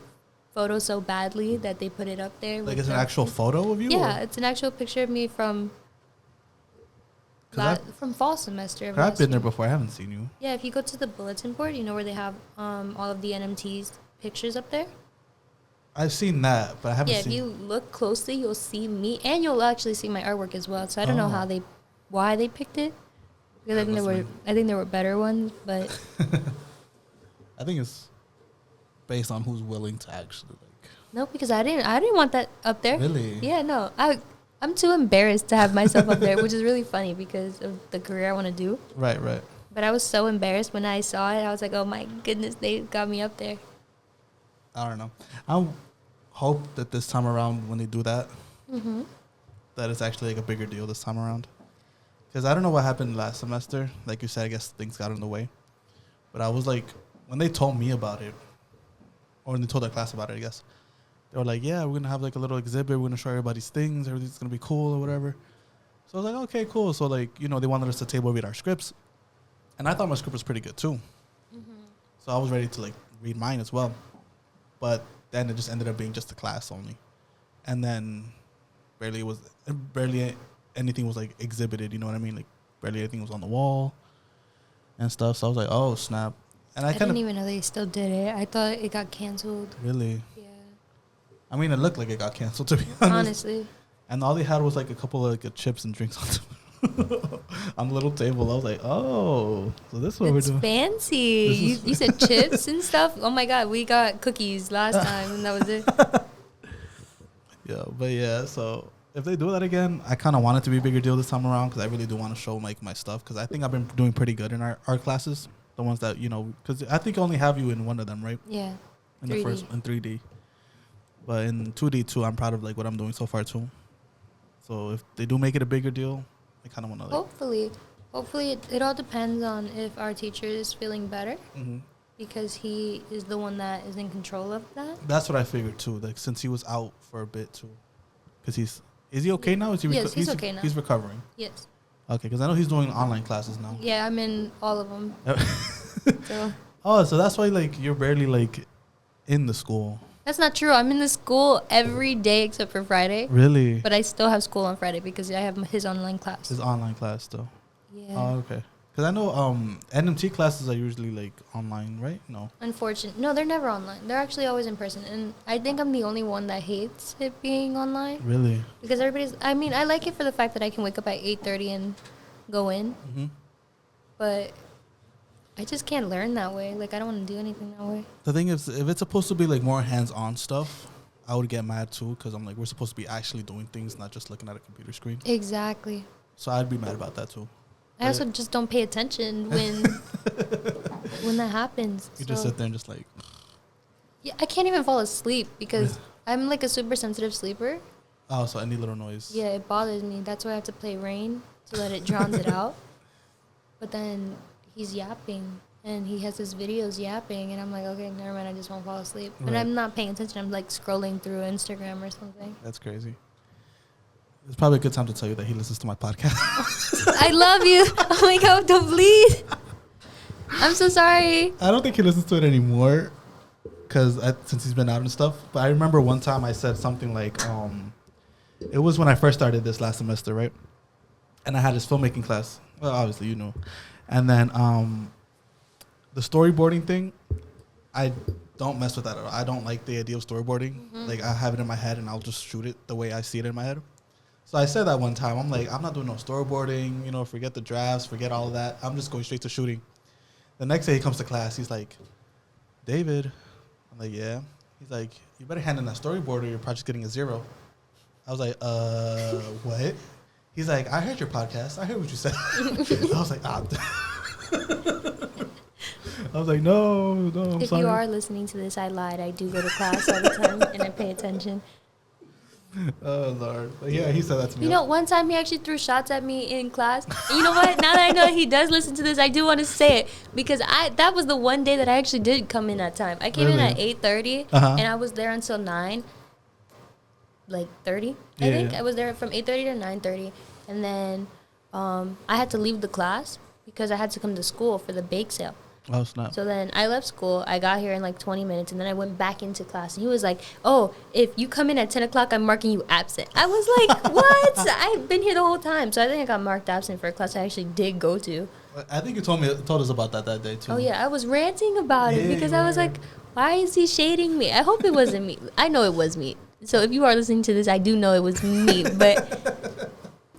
photo so badly that they put it up there. Like with it's an the- actual photo of you? Yeah, or? it's an actual picture of me from 'Cause from fall semester. Of I've last been there year. before. I haven't seen you. Yeah, if you go to the bulletin board, you know where they have all of the NMT's pictures up there. I've seen that, but I haven't Yeah, seen. if you look closely, you'll see me, and you'll actually see my artwork as well. So I don't know why they picked it. Because I think there were better ones, but I think it's based on who's willing to actually like. no, because I didn't want that up there. Really? Yeah, no, I'm too embarrassed to have myself up there, which is really funny because of the career I want to do. Right. But I was so embarrassed when I saw it. I was like, oh my goodness, they got me up there. I don't know. I hope that this time around when they do that, that it's actually like a bigger deal this time around. Because I don't know what happened last semester. Like you said, I guess things got in the way. But I was like, when they told me about it, or when they told our class about it, I guess, they were like, yeah, we're going to have like a little exhibit. We're going to show everybody's things. Everything's going to be cool or whatever. So I was like, okay, cool. So like, you know, they wanted us to table read our scripts. And I thought my script was pretty good too. So I was ready to like read mine as well. But then it just ended up being just a class only. And then barely anything was like exhibited, you know what I mean? Like barely anything was on the wall and stuff. So I was like, oh, snap. And I didn't even know they still did it. I thought it got canceled. Really? Yeah. I mean, it looked like it got canceled, to be honest. Honestly. And all they had was like a couple of like chips and drinks on the little table. I was like, oh, so this is what we're doing. Fancy. You said chips and stuff? Oh my God, we got cookies last time and that was it. Yeah, but yeah, so if they do that again, I kind of want it to be a bigger deal this time around because I really do want to show like my stuff because I think I've been doing pretty good in our art classes. The ones that, you know, because I think I only have you in one of them, right? Yeah. In 3D. the first, in 3D. But in 2D too, I'm proud of like what I'm doing so far too. So if they do make it a bigger deal, I kind of want to like. Hopefully it all depends on if our teacher is feeling better because he is the one that is in control of that. That's what I figured too. Like since he was out for a bit too, because is he okay now? Is he Yes, he's okay now. He's recovering. Yes. Okay, because I know he's doing online classes now. Yeah, I'm in all of them. So Oh, so that's why like you're barely like in the school. that's not true. I'm in the school every day except for Friday. Really? But I still have school on Friday because I have his online class. His online class though. Yeah. Oh, okay. Because I know NMT classes are usually like online, right? No. Unfortunately, no, they're never online. They're actually always in person, and I think I'm the only one that hates it being online Really? because everybody's. I mean, I like it for the fact that I can wake up at 8:30 and go in, but I just can't learn that way. Like I don't want to do anything that way. The thing is, if it's supposed to be like more hands-on stuff, I would get mad too because I'm like, we're supposed to be actually doing things, not just looking at a computer screen. Exactly. So I'd be mad about that too. I also just don't pay attention when that happens. You just sit there and just like. Yeah, I can't even fall asleep because I'm like a super sensitive sleeper. Oh, so any little noise. Yeah, it bothers me. That's why I have to play rain so that it drowns it out. But then he's yapping and he has his videos yapping and I'm like, okay, never mind, I just won't fall asleep. But Right. I'm not paying attention. I'm like scrolling through Instagram or something. That's crazy. It's probably a good time to tell you that he listens to my podcast. I love you. Oh my God, don't bleed. I'm so sorry. I don't think he listens to it anymore since he's been out and stuff. But I remember one time I said something like, It was when I first started this last semester, right? And I had this filmmaking class. Well, obviously, you know. And then the storyboarding thing, I don't mess with that at all. I don't like the idea of storyboarding. Mm-hmm. Like, I have it in my head, and I'll just shoot it the way I see it in my head. So I said that one time. I'm like, I'm not doing no storyboarding. You know, forget the drafts, forget all of that. I'm just going straight to shooting. The next day he comes to class. He's like, David. I'm like, yeah. He's like, you better hand in that storyboard or your project's getting a 0. I was like, what? He's like, I heard your podcast. I heard what you said. I was like, ah. I was like, no, I'm if sorry. You are listening to this, I lied. I do go to class all the time, and I pay attention. Oh, Lord. But yeah, he said that to me. You know, one time he actually threw shots at me in class. And you know what? Now that I know he does listen to this, I do want to say it. Because that was the one day that I actually did come in at time. I came in at 8:30, and I was there until 9. Like 30, I think. I was there from 8:30 to 9:30. And then I had to leave the class because I had to come to school for the bake sale. Oh, snap. So then I left school. I got here in like 20 minutes, and then I went back into class. And he was like, oh, if you come in at 10 o'clock, I'm marking you absent. I was like, what? I've been here the whole time. So I think I got marked absent for a class I actually did go to. I think you told us about that day, too. Oh, yeah. I was ranting about it because I was like, why is he shading me? I hope it wasn't me. I know it was me. So if you are listening to this, I do know it was me. But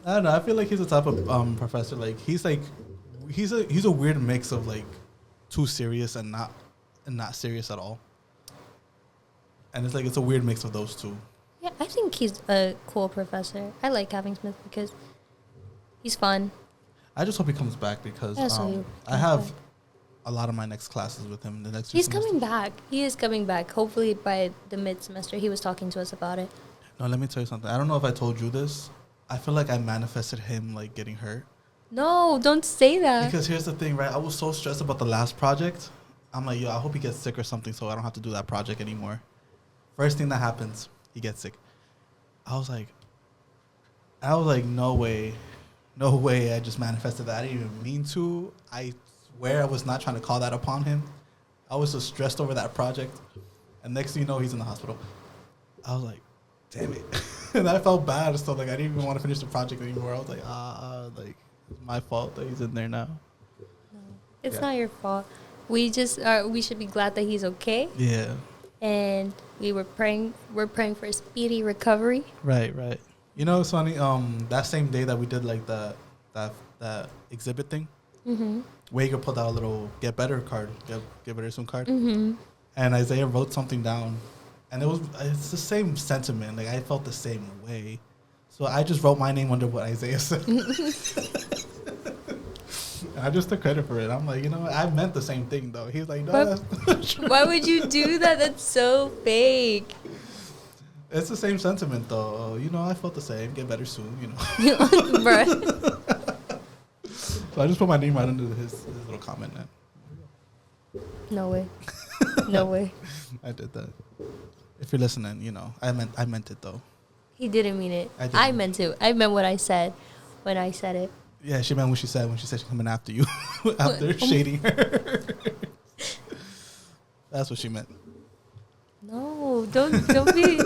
I don't know. I feel like he's the type of professor. Like, he's a weird mix of, like, too serious and not serious at all. And it's like it's a weird mix of those two. Yeah, I think he's a cool professor. I like having Smith because he's fun. I just hope he comes back because I have a lot of my next classes with him. The next. He's coming back. He is coming back. Hopefully by the mid-semester. He was talking to us about it. No, let me tell you something. I don't know if I told you this. I feel like I manifested him like getting hurt. No, don't say that. Because here's the thing, right? I was so stressed about the last project. I'm like, yo, I hope he gets sick or something so I don't have to do that project anymore. First thing that happens, he gets sick. I was like, no way. No way I just manifested that. I didn't even mean to. I swear I was not trying to call that upon him. I was just stressed over that project. And next thing you know, he's in the hospital. I was like, damn it. And I felt bad. So, like, I didn't even want to finish the project anymore. I was like, like, it's my fault that he's in there now. No, it's not your fault. We just we should be glad that he's okay. Yeah. And we're praying for a speedy recovery. Right. You know, it's funny. That same day that we did like that exhibit thing, Wager pulled out a little get better card, get better soon card, and Isaiah wrote something down, and it's the same sentiment. Like I felt the same way, so I just wrote my name under what Isaiah said. I just took credit for it. I'm like, you know what? I meant the same thing, though. He was like, no, that's true. Why would you do that? That's so fake. It's the same sentiment, though. You know, I felt the same. Get better soon, you know. Bruh. So I just put my name right under his little comment. No way. No way. I did that. If you're listening, you know, I meant it, though. He didn't mean it. I meant it. I meant what I said when I said it. Yeah, she meant what she said when she said she's coming after you. After shading her. That's what she meant. No, don't be.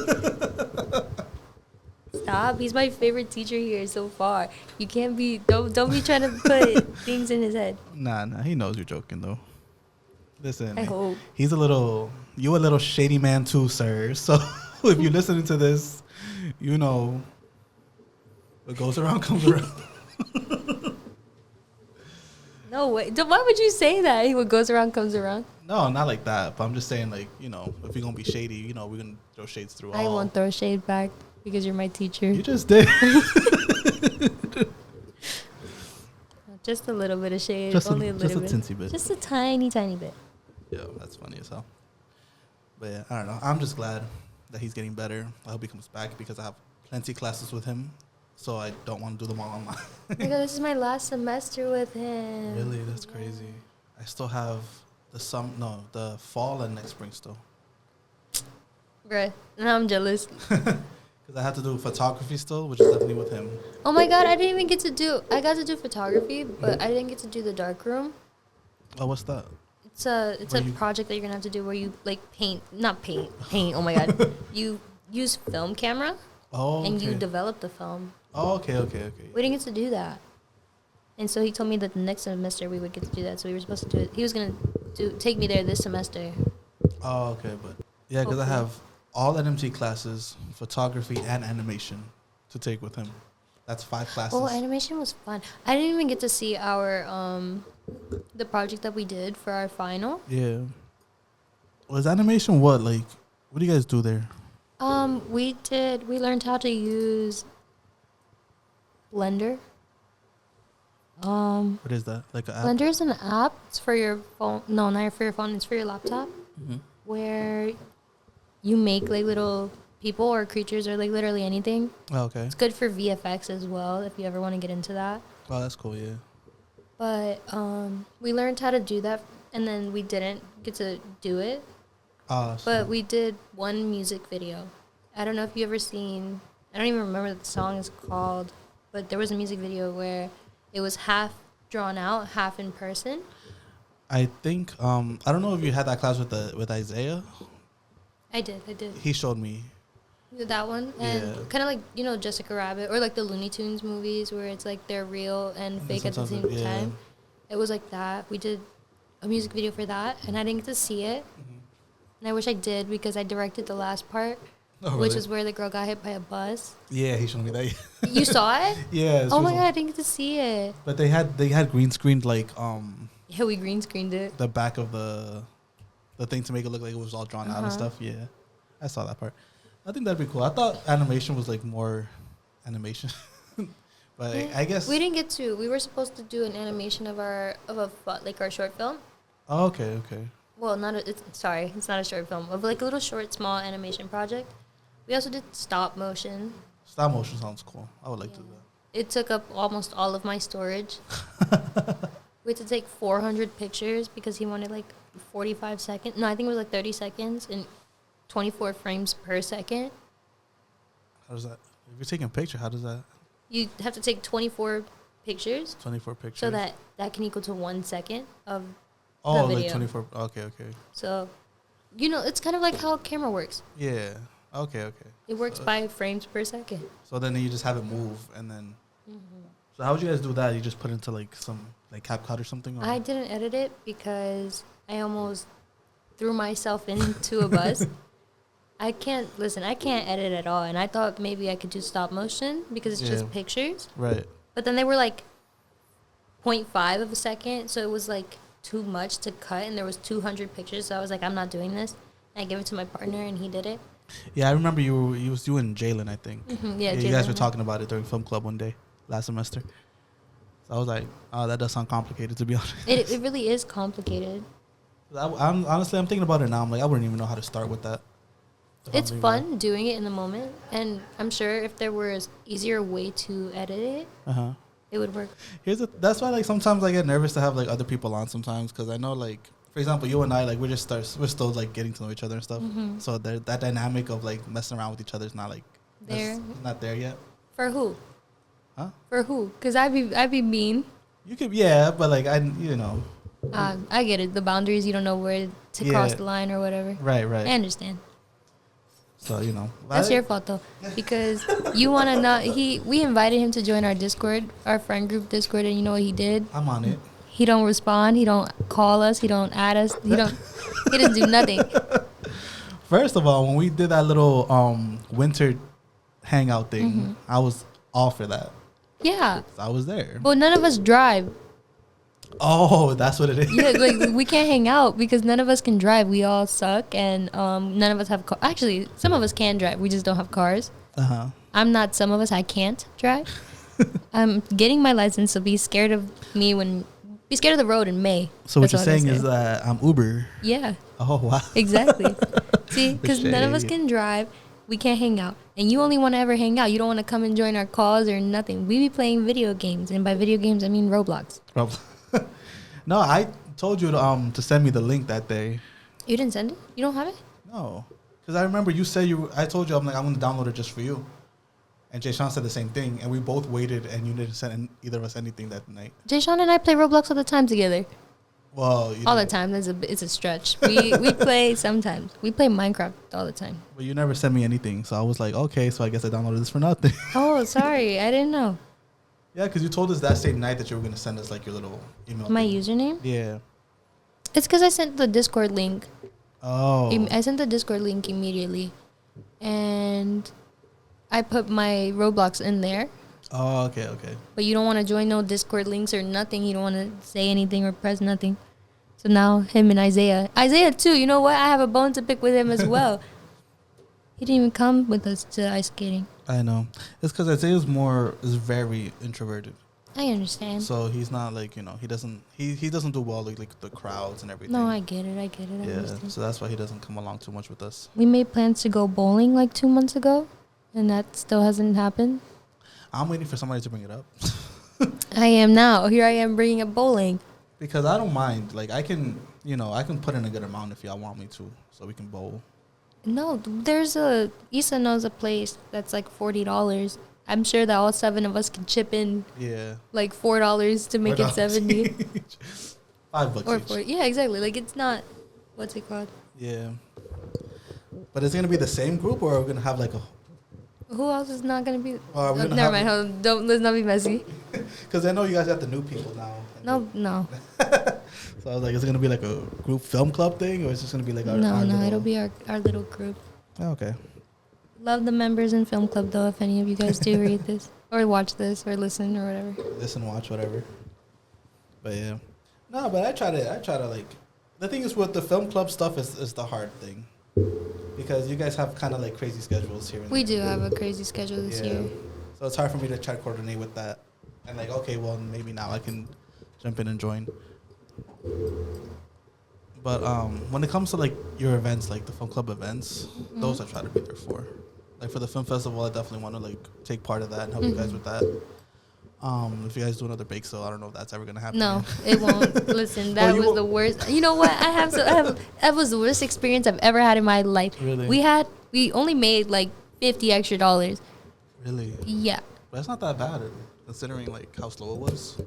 Stop. He's my favorite teacher here so far. You can't be. Don't be trying to put things in his head. Nah. He knows you're joking though. Listen, I hope you a little shady man too, sir. So if you're listening to this, you know what goes around comes around. No way. Why would you say that? What goes around comes around. No, not like that. But I'm just saying, like, you know, if you're gonna be shady, you know, we're gonna throw shades through. I won't throw shade back because you're my teacher. You just did. Just a little bit of shade. Just only a little bit. Just a teensy bit. Just a tiny bit. Yeah, that's funny as hell. But yeah, I don't know. I'm just glad that he's getting better. I hope he comes back because I have plenty of classes with him. So I don't want to do them all online. Oh my God, this is my last semester with him. Really? That's crazy. I still have the fall and next spring still. Bruh, now I'm jealous. Because I have to do photography still, which is definitely with him. Oh my God, I didn't even get to do... I got to do photography, but I didn't get to do the darkroom. Oh, what's that? It's a project that you're going to have to do where you, like, paint, oh my God. You use film camera. Oh, and okay. you develop the film. Oh, okay. We didn't get to do that. And so he told me that the next semester we would get to do that. So we were supposed to do it. He was going to take me there this semester. Oh, okay. But yeah, because I have all NMT classes, photography and animation to take with him. That's 5 classes. Oh, animation was fun. I didn't even get to see our the project that we did for our final. Yeah. Was animation what? Like, what do you guys do there? We learned how to use Blender. What is that? Like an app? Blender is an app. It's for your phone. No, not for your phone. It's for your laptop. Mm-hmm. Where you make like little people or creatures or like literally anything. Oh, okay. It's good for VFX as well if you ever want to get into that. Oh, that's cool. Yeah. But we learned how to do that, and then we didn't get to do it. But we did one music video. I don't know if you ever seen. I don't even remember what the song is called, but there was a music video where it was half drawn out, half in person. I think I don't know if you had that class with Isaiah. I did. He showed me. That one, and kind of like Jessica Rabbit or like the Looney Tunes movies where it's like they're real and fake at the same time. It was like that. We did a music video for that, and I didn't get to see it. Mm-hmm. And I wish I did because I directed the last part, which is where the girl got hit by a bus. Yeah, he showed me that. You saw it? Yeah. Oh my god, I didn't get to see it. But they had green screened like Yeah, we green screened it. The back of the thing to make it look like it was all drawn out and stuff. Yeah, I saw that part. I think that'd be cool. I thought animation was like more animation, but I guess we didn't get to. We were supposed to do an animation of our short film. Oh, okay. Well, it's not a short film. Of like a little short, small animation project. We also did stop motion. Stop motion sounds cool. I would like to do that. It took up almost all of my storage. We had to take 400 pictures because he wanted like 45 seconds. No, I think it was like 30 seconds and 24 frames per second. How does that? If you're taking a picture, how does that? You have to take 24 pictures. 24 pictures. So that can equal to 1 second of the video. Like 24. Okay. So, it's kind of like how a camera works. Yeah. Okay. It works by frames per second. So then you just have it move and then. Mm-hmm. So how would you guys do that? You just put into like some like CapCut or something? Or? I didn't edit it because I almost threw myself into a bus. I can't edit at all. And I thought maybe I could do stop motion because it's just pictures. Right. But then they were like 0.5 of a second. So it was like too much to cut. And there was 200 pictures. So I was like, I'm not doing this. And I gave it to my partner and he did it. Yeah, I remember you and Jalen, I think. Mm-hmm, yeah, you guys were talking about it during film club one day last semester. So I was like, oh, that does sound complicated, to be honest. It really is complicated. I'm thinking about it now. I'm like, I wouldn't even know how to start with that. It's fun doing it in the moment, and I'm sure if there were an easier way to edit it, it would work. That's why like sometimes I get nervous to have like other people on sometimes because I know like for example you and I like we're still like getting to know each other and stuff. Mm-hmm. So that dynamic of like messing around with each other is not like there. Not there yet. For who? Huh? For who? Because I'd be mean. You could but like I get it. The boundaries, you don't know where to cross the line or whatever. Right. I understand. So, That's your fault, though. Because you want to not... We invited him to join our Discord, our friend group Discord, and you know what he did? I'm on it. He don't respond. He don't call us. He don't add us. He doesn't do nothing. First of all, when we did that little winter hangout thing, mm-hmm. I was all for that. Yeah. I was there. But none of us drive. Oh, that's what it is. Yeah, like we can't hang out because none of us can drive. We all suck, and none of us have cars. Actually, some of us can drive. We just don't have cars. I'm not some of us. I can't drive. I'm getting my license, so be scared of the road in May. So what you're saying is that I'm Uber. Yeah. Oh wow. Exactly. See, because none of us can drive. We can't hang out. And you only want to ever hang out. You don't want to come and join our calls or nothing. We be playing video games. And by video games, I mean Roblox. No, I told you to send me the link that day. You didn't send it? You don't have it? No. Because I remember you said I told you, I'm going to download it just for you. And Jay Sean said the same thing. And we both waited and you didn't send either of us anything that night. Jay Sean and I play Roblox all the time together. Well, all the time. It's a stretch. We play sometimes. We play Minecraft all the time. Well, you never sent me anything, so I was like, okay, so I guess I downloaded this for nothing. Oh, sorry, I didn't know. Yeah, because you told us that same night that you were gonna send us like your little email. My thing. username? Yeah. It's because I sent the Discord link. Oh. I sent the Discord link immediately, and I put my Roblox in there. Oh, okay. But you don't want to join no Discord links or nothing. You don't want to say anything or press nothing. So now him and Isaiah too. You know what? I have a bone to pick with him as well. He didn't even come with us to ice skating. I know. It's because Isaiah's is very introverted. I understand. So he's not like, he doesn't do well like the crowds and everything. No, I get it. I Yeah, understand. so that's why he doesn't come along too much with us. We made plans to go bowling like 2 months ago, and that still hasn't happened. I'm waiting for somebody to bring it up. I am now. Here I am bringing up bowling. Because I don't mind. Like, I can put in a good amount if y'all want me to, so we can bowl. No, Issa knows a place that's like $40. I'm sure that all 7 of us can chip in. Yeah. Like $4 to make it 70. $5 or each. 40. Yeah, exactly. Like it's not. What's it called? Yeah. But is it gonna be the same group, or are we gonna have like a? Who else is not gonna be? Never mind. Let's not be messy. Because I know you guys got the new people now. No. So I was like, is it gonna be like a group film club thing, or is it just gonna be like our No, it'll be our little group. Oh, okay. Love the members in film club though. If any of you guys do read this or watch this or listen or whatever. Listen, watch, whatever. But yeah, no. But I try to like. The thing is with the film club stuff is the hard thing, because you guys have kind of like crazy schedules here. We do have a crazy schedule this year. So it's hard for me to try to coordinate with that, and like, okay, well maybe now I can jump in and join. But when it comes to like your events, like the film club events, those I try to be there for. Like for the film festival, I definitely want to like take part of that and help you guys with that. If you guys do another bake sale, I don't know if that's ever gonna happen. No, it won't. Listen, that was the worst. You know what? That was the worst experience I've ever had in my life. Really? We only made like $50 extra. Really? Yeah. But it's not that bad, considering like how slow it was.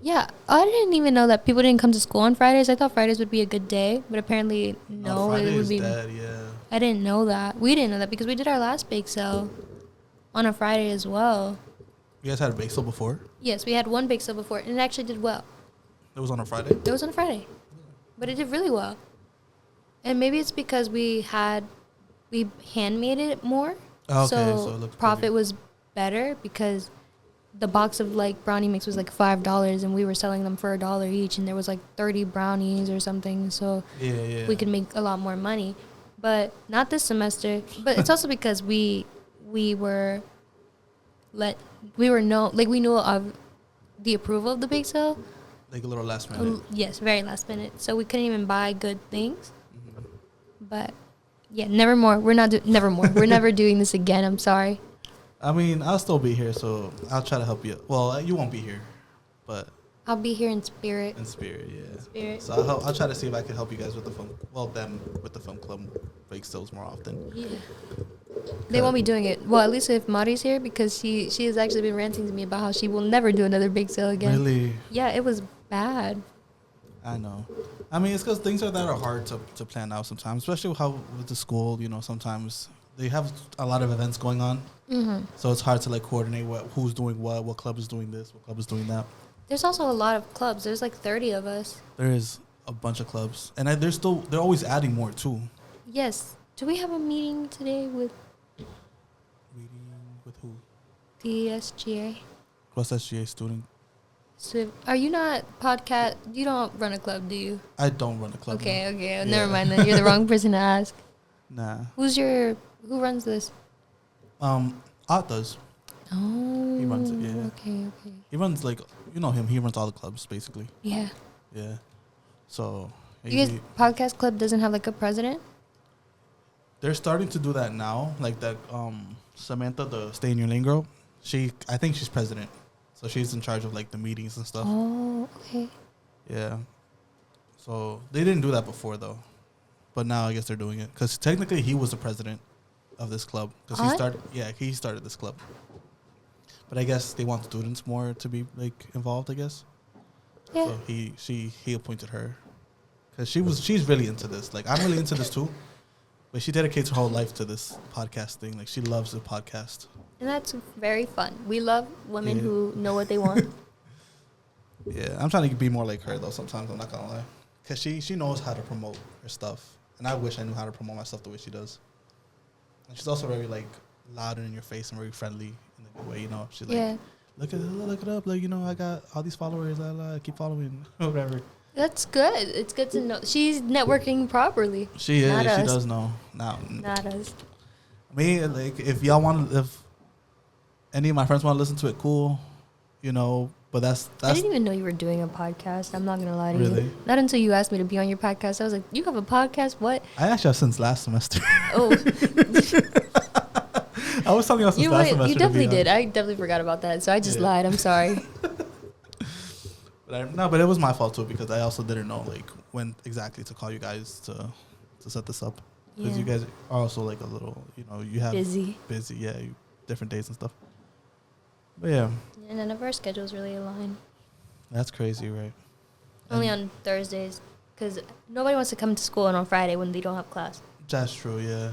Yeah, I didn't even know that people didn't come to school on Fridays. I thought Fridays would be a good day, but apparently no, Friday it would is be. dead, yeah. I didn't know that. We didn't know that because we did our last bake sale on a Friday as well. You guys had a bake sale before? Yes, we had one bake sale before, and it actually did well. It was on a Friday? It was on a Friday, but it did really well. And maybe it's because we handmade it more, Oh, okay, so it looked profit pretty. was better because the box of like brownie mix was like $5, and we were selling them for $1 each, and there was like 30 brownies or something. So Yeah. we could make a lot more money, but not this semester. But it's also because we knew of the approval of the bake sale. Like a little last minute. Yes, very last minute. So we couldn't even buy good things. But yeah, nevermore. We're never doing this again. I'm sorry. I mean, I'll still be here, so I'll try to help you. Well, you won't be here, but I'll be here in spirit. in spirit, yeah. Spirit. So I'll try to see if I can help you guys with the film. Well, them with the film club bake sales more often. Yeah. They won't be doing it. Well, at least if Mari's here, because she has actually been ranting to me about how she will never do another bake sale again. Really? Yeah, it was bad. I know. I mean, it's because things like that are hard to plan out sometimes, especially with the school. Sometimes they have a lot of events going on, so it's hard to like coordinate who's doing what club is doing this, what club is doing that. There's also a lot of clubs. There's like 30 of us. There is a bunch of clubs, and they're always adding more too. Yes. Do we have a meeting today with Meeting with who? the SGA? What's SGA student? So are you not podcast? You don't run a club, do you? I don't run a club. Okay. Yeah. Never mind then. You're the wrong person to ask. Nah. Who runs this? Art does. Oh. He runs it, yeah. Okay. He runs him. He runs all the clubs basically. Yeah. Yeah. So. You guys, podcast club doesn't have like a president? They're starting to do that now. Like that, Samantha, the Stay in Your Lane girl. I think she's president, so she's in charge of like the meetings and stuff. Oh, okay. Yeah. So they didn't do that before though, but now I guess they're doing it because technically he was the president of this club because he started this club. But I guess they want students more to be like involved. I guess. Yeah. So he appointed her. because she's really into this. Like, I'm really into this too, but she dedicates her whole life to this podcast thing. Like, she loves the podcast. And that's very fun. We love women who know what they want. Yeah, I'm trying to be more like her though. Sometimes I'm not gonna lie, because she knows how to promote her stuff, and I wish I knew how to promote my stuff the way she does. And she's also very like loud and in your face and very friendly in a good way. You know, she's like, look it up. Like, you know, I got all these followers. I keep following whatever. That's good. It's good to know she's networking properly. She is. She does know. Not us. Me, like, if any of my friends want to listen to it, cool. You know, but that's. I didn't even know you were doing a podcast. I'm not gonna lie to really? you. Not until you asked me to be on your podcast. I was like, you have a podcast? What? I actually have since last semester. Oh. I was telling you since last semester. You definitely did. I definitely forgot about that. So I just lied. I'm sorry. But it was my fault too, because I also didn't know like when exactly to call you guys to set this up, because you guys are also like a little, you know, you have busy, different days and stuff. But yeah, and none of our schedules really align. That's crazy, right? Only on Thursdays, because nobody wants to come to school on Friday when they don't have class. That's true, yeah.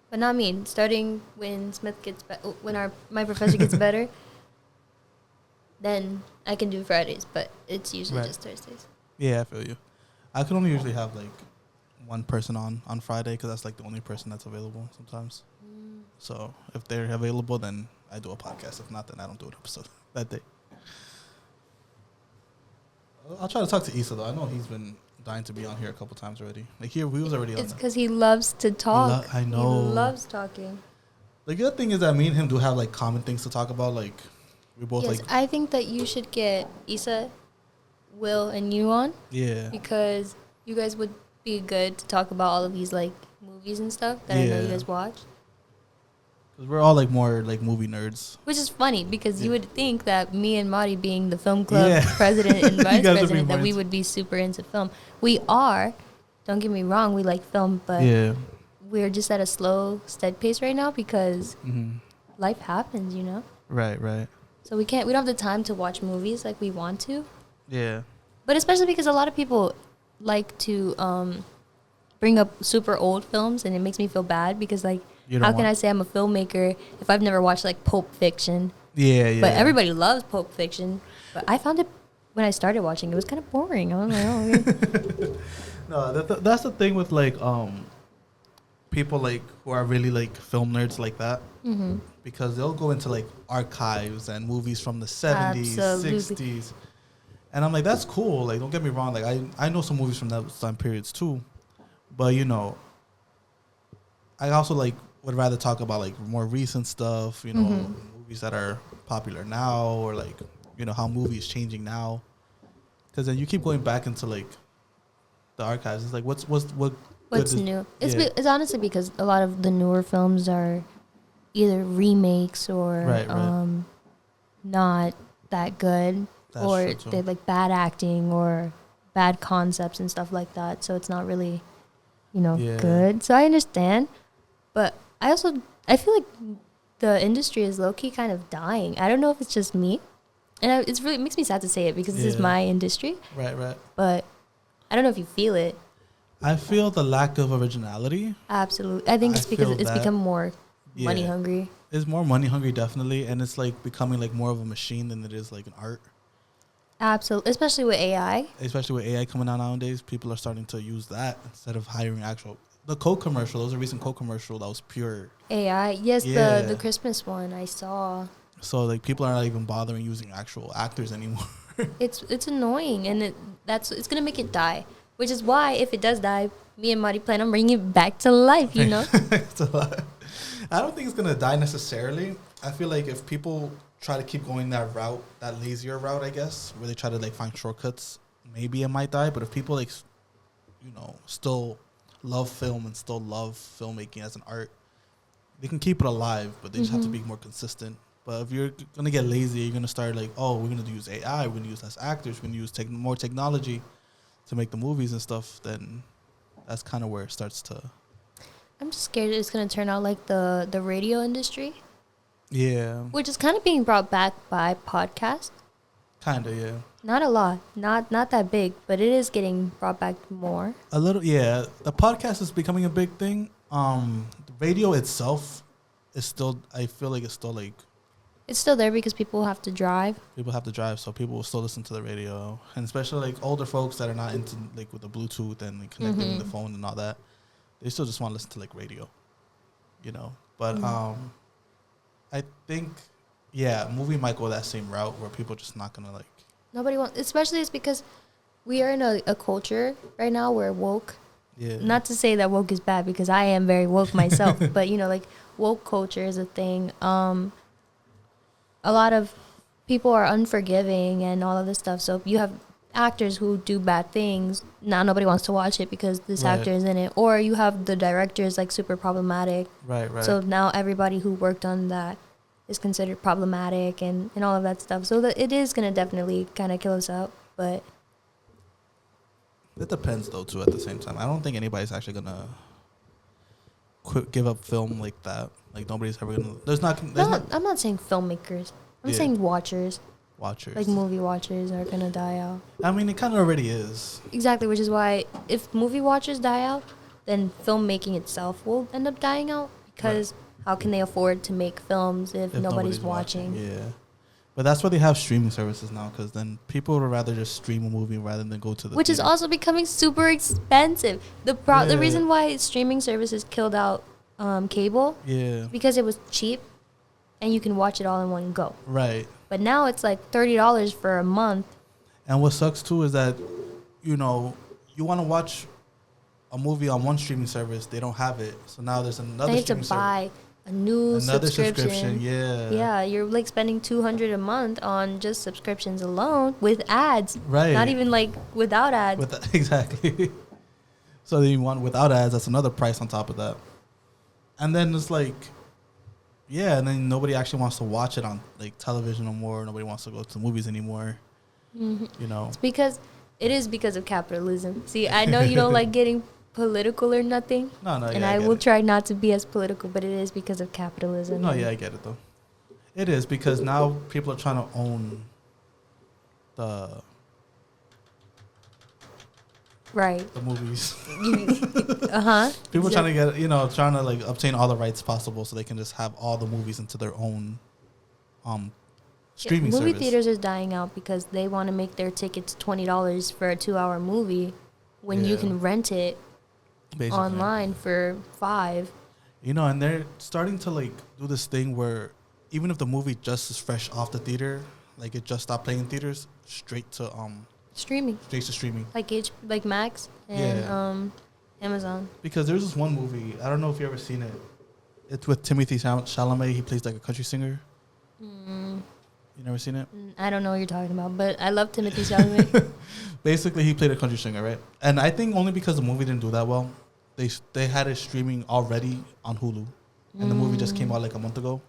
But not me. Starting when my professor gets better, then I can do Fridays, but it's usually just Thursdays. Yeah, I feel you. I can only usually have like one person on Friday, because that's like the only person that's available sometimes. So if they're available, then I do a podcast. If not, then I don't do an episode that day. I'll try to talk to Issa though. I know he's been dying to be on here a couple times already. Like, he was already on. It's because he loves to talk. I know. He loves talking. The good thing is that me and him do have like common things to talk about. Like, we both like. I think that you should get Issa, Will, and you on. Yeah. Because you guys would be good to talk about all of these like movies and stuff that I know you guys watch. Because we're all like more like movie nerds. Which is funny, because you would think that me and Marty, being the film club president and vice president, that we would be super into film. We are. Don't get me wrong, we like film, but we're just at a slow, steady pace right now because life happens, you know? Right. So we don't have the time to watch movies like we want to. Yeah. But especially because a lot of people like to bring up super old films, and it makes me feel bad because, like, how can I say I'm a filmmaker if I've never watched, like, Pulp Fiction? Yeah. But everybody loves Pulp Fiction. But I found it, when I started watching, it was kind of boring. I was like, oh, okay. No, that's the thing with, like, people, like, who are really, like, film nerds like that. Mm-hmm. Because they'll go into, like, archives and movies from the 70s, 60s. And I'm like, that's cool. Like, don't get me wrong. Like, I know some movies from those time periods, too. But, you know, I also, like, would rather talk about, like, more recent stuff, you know, movies that are popular now, or, like, you know, how movies changing now. Because then you keep going back into, like, the archives. It's like, what's new? It's honestly because a lot of the newer films are either remakes or not that good. That's or they're, like, bad acting or bad concepts and stuff like that. So it's not really, you know, good. So I understand. But I feel like the industry is low-key kind of dying. I don't know if it's just me. And it makes me sad to say it because this is my industry. Right. But I don't know if you feel it. I feel the lack of originality. Absolutely. I think it's because it's become more money hungry. It's more money hungry, definitely. And it's, like, becoming, like, more of a machine than it is, like, an art. Absolutely. Especially with AI. Especially with AI coming out nowadays. People are starting to use that instead of hiring the Coke commercial. There was a recent Coke commercial that was pure AI. Yes, the Christmas one I saw. So, like, people are not even bothering using actual actors anymore. It's annoying, and it's gonna make it die. Which is why, if it does die, me and Marty plan on bringing it back to life. You know. I don't think it's gonna die necessarily. I feel like if people try to keep going that route, that lazier route, I guess, where they try to, like, find shortcuts, maybe it might die. But if people, like, you know, still love film and still love filmmaking as an art, they can keep it alive, but they just have to be more consistent. But if you're going to get lazy, you're going to start like, oh, we're going to use AI, we're going to use less actors, we're going to use more technology to make the movies and stuff, then that's kind of where it starts to... I'm just scared it's going to turn out like the radio industry. Yeah. Which is kind of being brought back by podcasts. Kinda, yeah. Not a lot, not that big, but it is getting brought back more. A little, yeah. The podcast is becoming a big thing. The radio itself is still. I feel like it's still like. It's still there because people have to drive. People have to drive, so people will still listen to the radio, and especially like older folks that are not into like with the Bluetooth and like, connecting the phone and all that. They still just want to listen to like radio, you know. But I think, yeah, a movie might go that same route where people are just not gonna like. Nobody wants, especially it's because we are in a culture right now where woke. Yeah. Not to say that woke is bad because I am very woke myself, but you know, like woke culture is a thing. A lot of people are unforgiving and all of this stuff. So you have actors who do bad things. Now nobody wants to watch it because this actor is in it. Or you have the directors like super problematic. Right. So now everybody who worked on that is considered problematic and all of that stuff. So it is going to definitely kind of kill us out. But it depends though too. At the same time, I don't think anybody's actually gonna give up film like that. Like nobody's ever gonna. I'm not saying filmmakers. I'm saying watchers. Like movie watchers are gonna die out. I mean, it kind of already is. Exactly, which is why if movie watchers die out, then filmmaking itself will end up dying out because how can they afford to make films if nobody's watching? Yeah. But that's why they have streaming services now, because then people would rather just stream a movie rather than go to the Which theater. is also becoming super expensive. The reason why streaming services killed out cable because it was cheap and you can watch it all in one go. Right. But now it's like $30 for a month. And what sucks too is that, you know, you want to watch a movie on one streaming service, they don't have it. So now there's another streaming service. Buy another subscription. Yeah, you're like spending $200 a month on just subscriptions alone with ads. Right. Not even like without ads. Exactly. So then you want without ads, that's another price on top of that. And then it's like, yeah, and then nobody actually wants to watch it on like television no more. Nobody wants to go to the movies anymore. You know. It is because of capitalism. See, I know you don't like getting political or nothing. No, and I will try not to be as political, but it is because of capitalism. No, yeah, I get it though. It is because now people are trying to own the movies. People trying to get, trying to like obtain all the rights possible so they can just have all the movies into their own streaming service. Movie theaters are dying out because they want to make their tickets $20 for a 2-hour movie when you can rent it basically online for $5. And they're starting to like do this thing where even if the movie just is fresh off the theater, like it just stopped playing in theaters, straight to streaming. Straight to streaming. Like Max and Amazon. Because there's this one movie, I don't know if you ever seen it. It's with Timothy Chalamet. He plays like a country singer. You never seen it? I don't know what you're talking about, but I love Timothy Chalamet. Basically, he played a country singer, right? And I think only because the movie didn't do that well, they had it streaming already on Hulu. And the movie just came out like a month ago.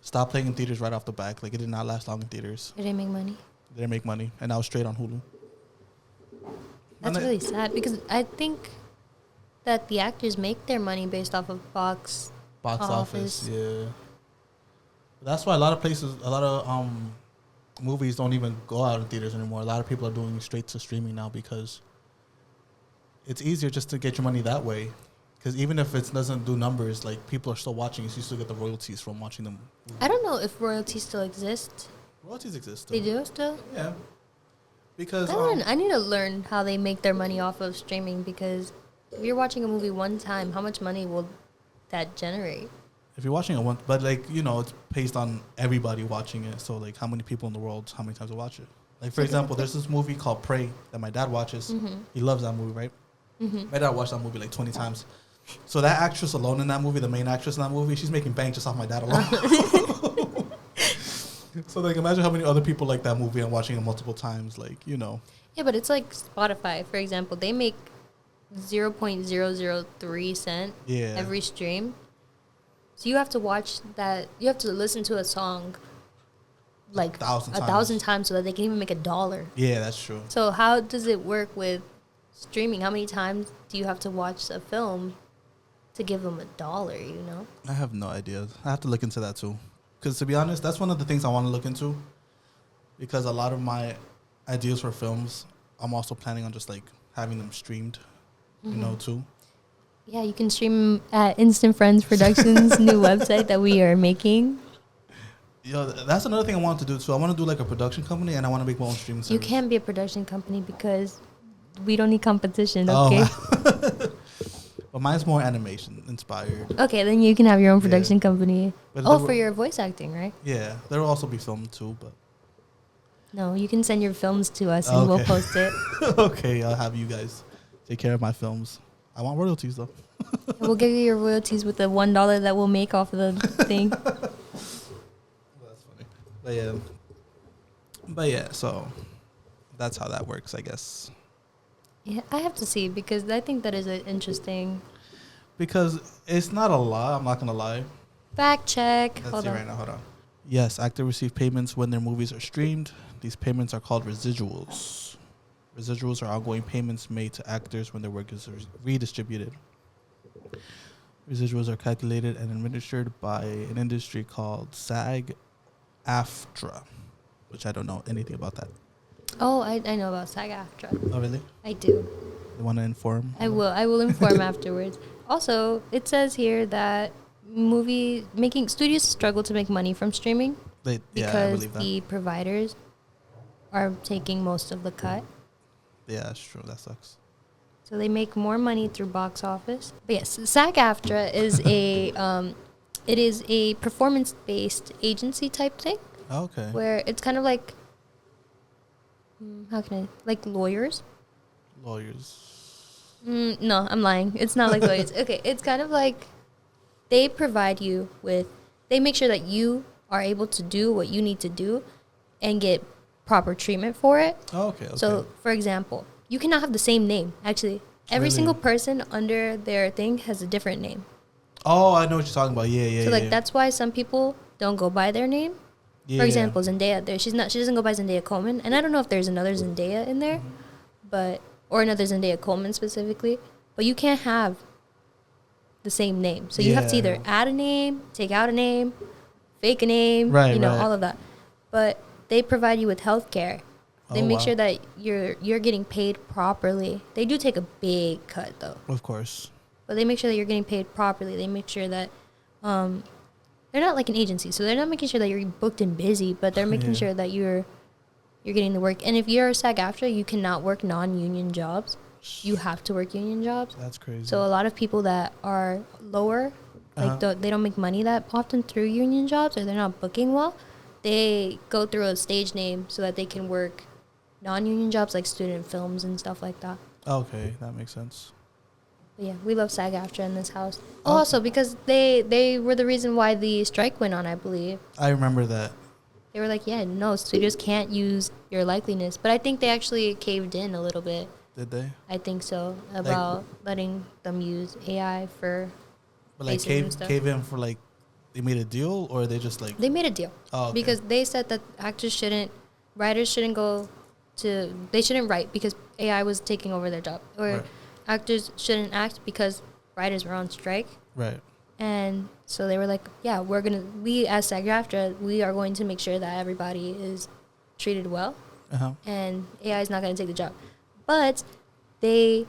Stopped playing in theaters right off the back. Like, it did not last long in theaters. It didn't make money. It didn't make money. And now it's straight on Hulu. That's really sad because I think that the actors make their money based off of box office. Yeah. That's why a lot of movies don't even go out in theaters anymore. A lot of people are doing straight to streaming now because it's easier just to get your money that way. Because even if it doesn't do numbers, like people are still watching, so you still get the royalties from watching them. I don't know if royalties still exist. Royalties exist still. They do still? Yeah. Because I need to learn how they make their money off of streaming because if you're watching a movie one time, how much money will that generate? If you're watching it once, but like, it's based on everybody watching it. So like how many people in the world, how many times they watch it. Like for example, there's this movie called Prey that my dad watches. He loves that movie, right? My dad watched that movie like 20 times. So that actress alone in that movie, the main actress in that movie, she's making bank just off my dad alone. So like imagine how many other people like that movie and watching it multiple times, like, Yeah, but it's like Spotify, for example. They make 0.003 cent every stream. So you have to watch that. You have to listen to a song like a thousand times so that they can even make $1. Yeah, that's true. So how does it work with streaming? How many times do you have to watch a film to give them $1? I have no idea. I have to look into that too. Because to be honest, that's one of the things I want to look into. because a lot of my ideas for films, I'm also planning on just like having them streamed, you know, too. Yeah, you can stream at Instant Friends Productions' new website that we are making. Yo, that's another thing I want to do too. I want to do like a production company, and I want to make my own streaming service. You can't be a production company because we don't need competition, okay? Oh. But mine's more animation inspired. Okay, then you can have your own production company. But Oh, for your voice acting, right? Yeah, there will also be filmed too, but... No, you can send your films to us and we'll post it. Okay, I'll have you guys take care of my films. I want royalties though. We'll give you your royalties with the $1 that we'll make off of the thing. That's funny. But yeah, so that's how that works, I guess. Yeah, I have to see because I think that is interesting. Because it's not a lot, I'm not going to lie. Fact check. Let's see right now, hold on. Yes, actors receive payments when their movies are streamed. These payments are called residuals. Residuals are ongoing payments made to actors when their work is redistributed. Residuals are calculated and administered by an industry called SAG-AFTRA, which I don't know anything about that. Oh, I know about SAG-AFTRA. Oh, really? I do. You want to inform? I will inform afterwards. Also, it says here that studios struggle to make money from streaming because the providers are taking most of the cut. Yeah, that's true. That sucks. So they make more money through box office. But yes, SAG-AFTRA is it is a performance-based agency type thing. Okay. Where it's kind of like, like lawyers? Lawyers. No, I'm lying. It's not like lawyers. Okay, it's kind of like they provide you with, they make sure that you are able to do what you need to do and get proper treatment for it. Oh, okay. So, for example, you cannot have the same name. Actually, every single person under their thing has a different name. Oh, I know what you're talking about. Yeah. So, that's why some people don't go by their name. Yeah. For example, Zendaya, she doesn't go by Zendaya Coleman, and I don't know if there's another Zendaya in there, or another Zendaya Coleman specifically, but you can't have the same name. So you have to either add a name, take out a name, fake a name, all of that. But they provide you with health care. They make sure that you're getting paid properly. They do take a big cut though. Of course. But they make sure that you're getting paid properly. They make sure that they're not like an agency, so they're not making sure that you're booked and busy, but they're making sure that you're getting the work. And if you're a SAG-AFTRA, you cannot work non-union jobs. You have to work union jobs. That's crazy. So a lot of people that are lower, like they don't make money that often through union jobs, or they're not booking well, they go through a stage name so that they can work non-union jobs like student films and stuff like that. Okay, that makes sense. But yeah, we love SAG-AFTRA in this house. Also, because they were the reason why the strike went on, I believe. I remember that. They were like, no, studios can't use your likeliness. But I think they actually caved in a little bit. Did they? I think so, about letting them use AI for cave in for like, they made a deal, or they just like... They made a deal. Oh, okay. Because they said that writers shouldn't they shouldn't write because AI was taking over their job. Or actors shouldn't act because writers were on strike. Right. And so they were like, yeah, we as SAG-AFTRA, we are going to make sure that everybody is treated well. And AI is not going to take the job. But they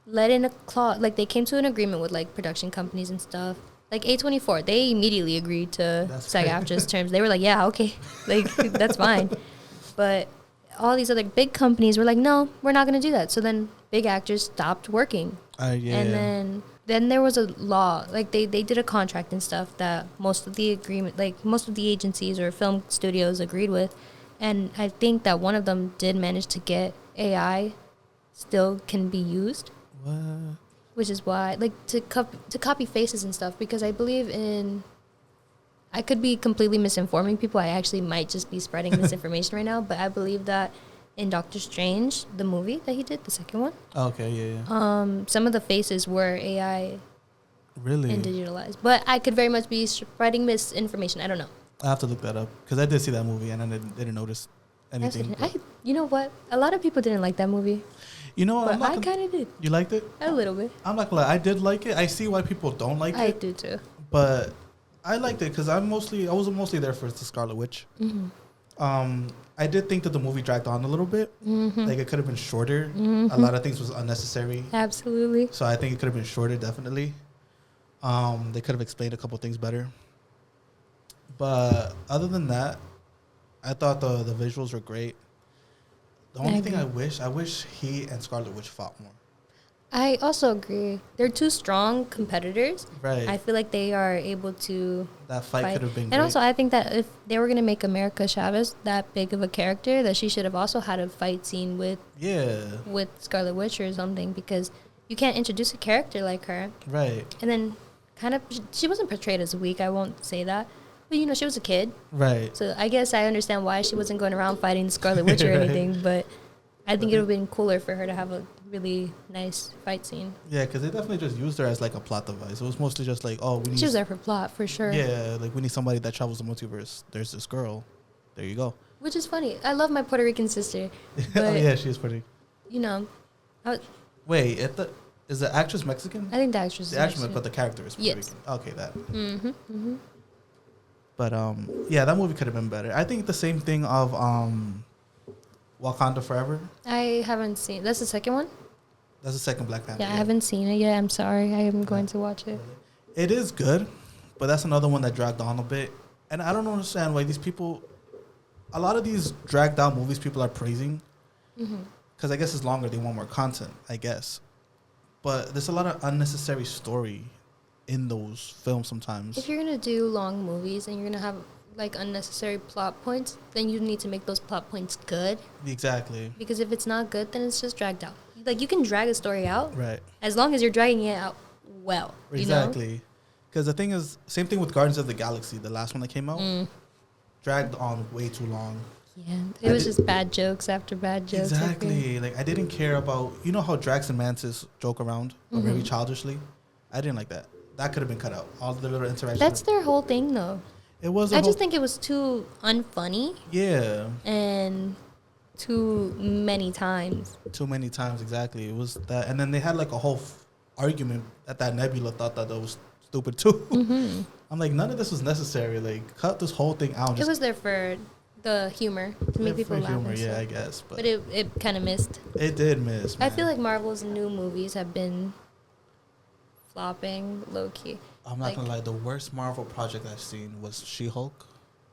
let in a clause, like they came to an agreement with like production companies and stuff. Like A24, they immediately agreed to SAG-AFTRA's terms. They were like, yeah, okay, like that's fine. But all these other big companies were like, no, we're not going to do that. So then big actors stopped working. And then there was a law, like they did a contract and stuff that most of the agencies or film studios agreed with. And I think that one of them did manage to get AI still can be used. What? Which is why, like, to copy faces and stuff, because I believe I could be completely misinforming people. I actually might just be spreading misinformation right now, but I believe that in Doctor Strange, the movie that he did, the second one. Okay, yeah. Some of the faces were AI. Really? And digitalized. But I could very much be spreading misinformation. I don't know. I have to look that up, because I did see that movie, and I didn't notice anything. You know what? A lot of people didn't like that movie. You know, but I kind of did. You liked it? A little bit. I'm not gonna lie. I did like it. I see why people don't like it. I do too. But I liked it because I was mostly there for the Scarlet Witch. Mm-hmm. I did think that the movie dragged on a little bit. Mm-hmm. Like, it could have been shorter. Mm-hmm. A lot of things was unnecessary. Absolutely. So I think it could have been shorter, definitely. They could have explained a couple things better. But other than that, I thought the visuals were great. The only thing I wish he and Scarlet Witch fought more. I also agree. They're two strong competitors. Right. I feel like they are able to That fight could have been great. And also, I think that if they were going to make America Chavez that big of a character, that she should have also had a fight scene with Scarlet Witch or something, because you can't introduce a character like her. Right. And then kind of, she wasn't portrayed as weak, I won't say that. But, you know, she was a kid. Right. So I guess I understand why she wasn't going around fighting the Scarlet Witch or anything, but I think it would have been cooler for her to have a really nice fight scene. Yeah, because they definitely just used her as like a plot device. It was mostly just like, oh, we need... She was there for plot, for sure. Yeah, like we need somebody that travels the multiverse. There's this girl. There you go. Which is funny. I love my Puerto Rican sister. But, oh, yeah, she is pretty... You know... Wait, is the actress Mexican? I think the actress is Mexican. But the character is Puerto Yes. Rican. Okay, that. Mm-hmm, mm-hmm. But, yeah, that movie could have been better. I think the same thing of Wakanda Forever. I haven't seen... That's the second one? That's the second Black Panther. Yeah, I haven't seen it yet. I'm sorry. I am going to watch it. It is good, but that's another one that dragged on a bit. And I don't understand why these people... A lot of these dragged out movies people are praising. Because I guess it's longer. They want more content, I guess. But there's a lot of unnecessary story in those films sometimes. If you're going to do long movies and you're going to have like unnecessary plot points, then you need to make those plot points good. Exactly. Because if it's not good, then it's just dragged out. Like, you can drag a story out. Right. As long as you're dragging it out well. Exactly. Because the thing is, same thing with Guardians of the Galaxy, the last one that came out. Dragged on way too long. Yeah. It was just bad jokes after bad jokes. Exactly. Like, I didn't care about... You know how Drax and Mantis joke around very childishly? I didn't like that. That could have been cut out. All the little interactions. That's their whole thing, though. It was. I just think it was too unfunny. Yeah. And too many times. Too many times, exactly. It was that. And then they had like a whole argument that Nebula thought that was stupid too. I'm like, none of this was necessary. Like, cut this whole thing out. It was there for the humor, to make people laugh. Humor, yeah, I guess. But it kind of missed. It did miss, man. I feel like Marvel's new movies have been flopping low-key. I'm not going to lie. The worst Marvel project I've seen was She-Hulk.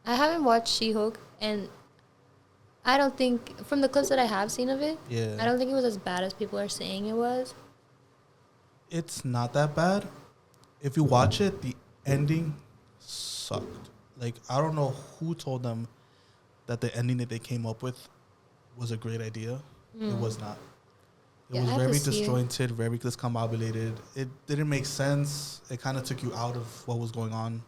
I haven't watched She-Hulk, and I don't think, from the clips that I have seen of it, I don't think it was as bad as people are saying it was. It's not that bad. If you watch it, the ending sucked. Like, I don't know who told them that the ending that they came up with was a great idea. It was not. It was very disjointed, very discombobulated. It didn't make sense. It kind of took you out of what was going on.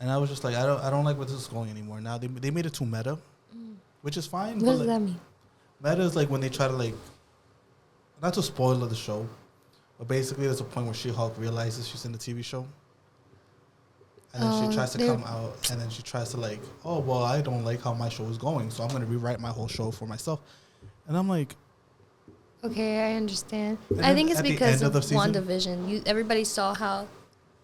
And I was just like, I don't like where this is going anymore. Now they made it too meta, which is fine. What does that mean? Meta is like when they try to like, not to spoil the show, but basically there's a point where She-Hulk realizes she's in the TV show. And then she tries to come out, and then she tries to like, oh, well, I don't like how my show is going, so I'm going to rewrite my whole show for myself. And I'm like... Okay, I understand. I think it's because of WandaVision. Everybody saw how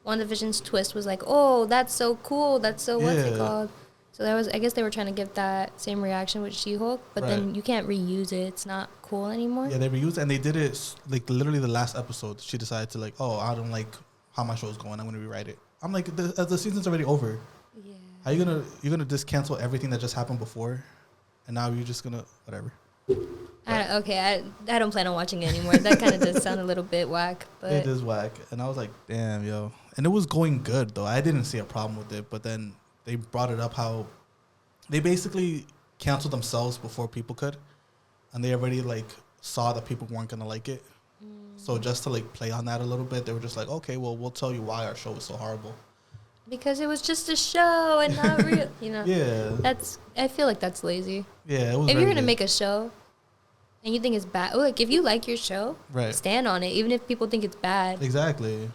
WandaVision's twist was like, oh, that's so cool, that's so, what's it called? So that was, I guess they were trying to give that same reaction with She-Hulk, but then you can't reuse it. It's not cool anymore. Yeah, they reused it, and they did it, like, literally the last episode. She decided to, like, oh, I don't like how my show is going, I'm going to rewrite it. I'm like, the season's already over. Yeah. How you gonna just cancel everything that just happened before, and now you're just gonna whatever? I don't plan on watching it anymore. That kind of does sound a little bit whack. But it is whack, and I was like, damn, yo. And it was going good though. I didn't see a problem with it, but then they brought it up how they basically canceled themselves before people could, and they already like saw that people weren't gonna like it. So just to like play on that a little bit, they were just like, okay, well, we'll tell you why our show is so horrible. Because it was just a show and not real, you know. Yeah. I feel like that's lazy. Yeah, it was. If you're gonna make a show and you think it's bad, like if you like your show, stand on it, even if people think it's bad. Exactly.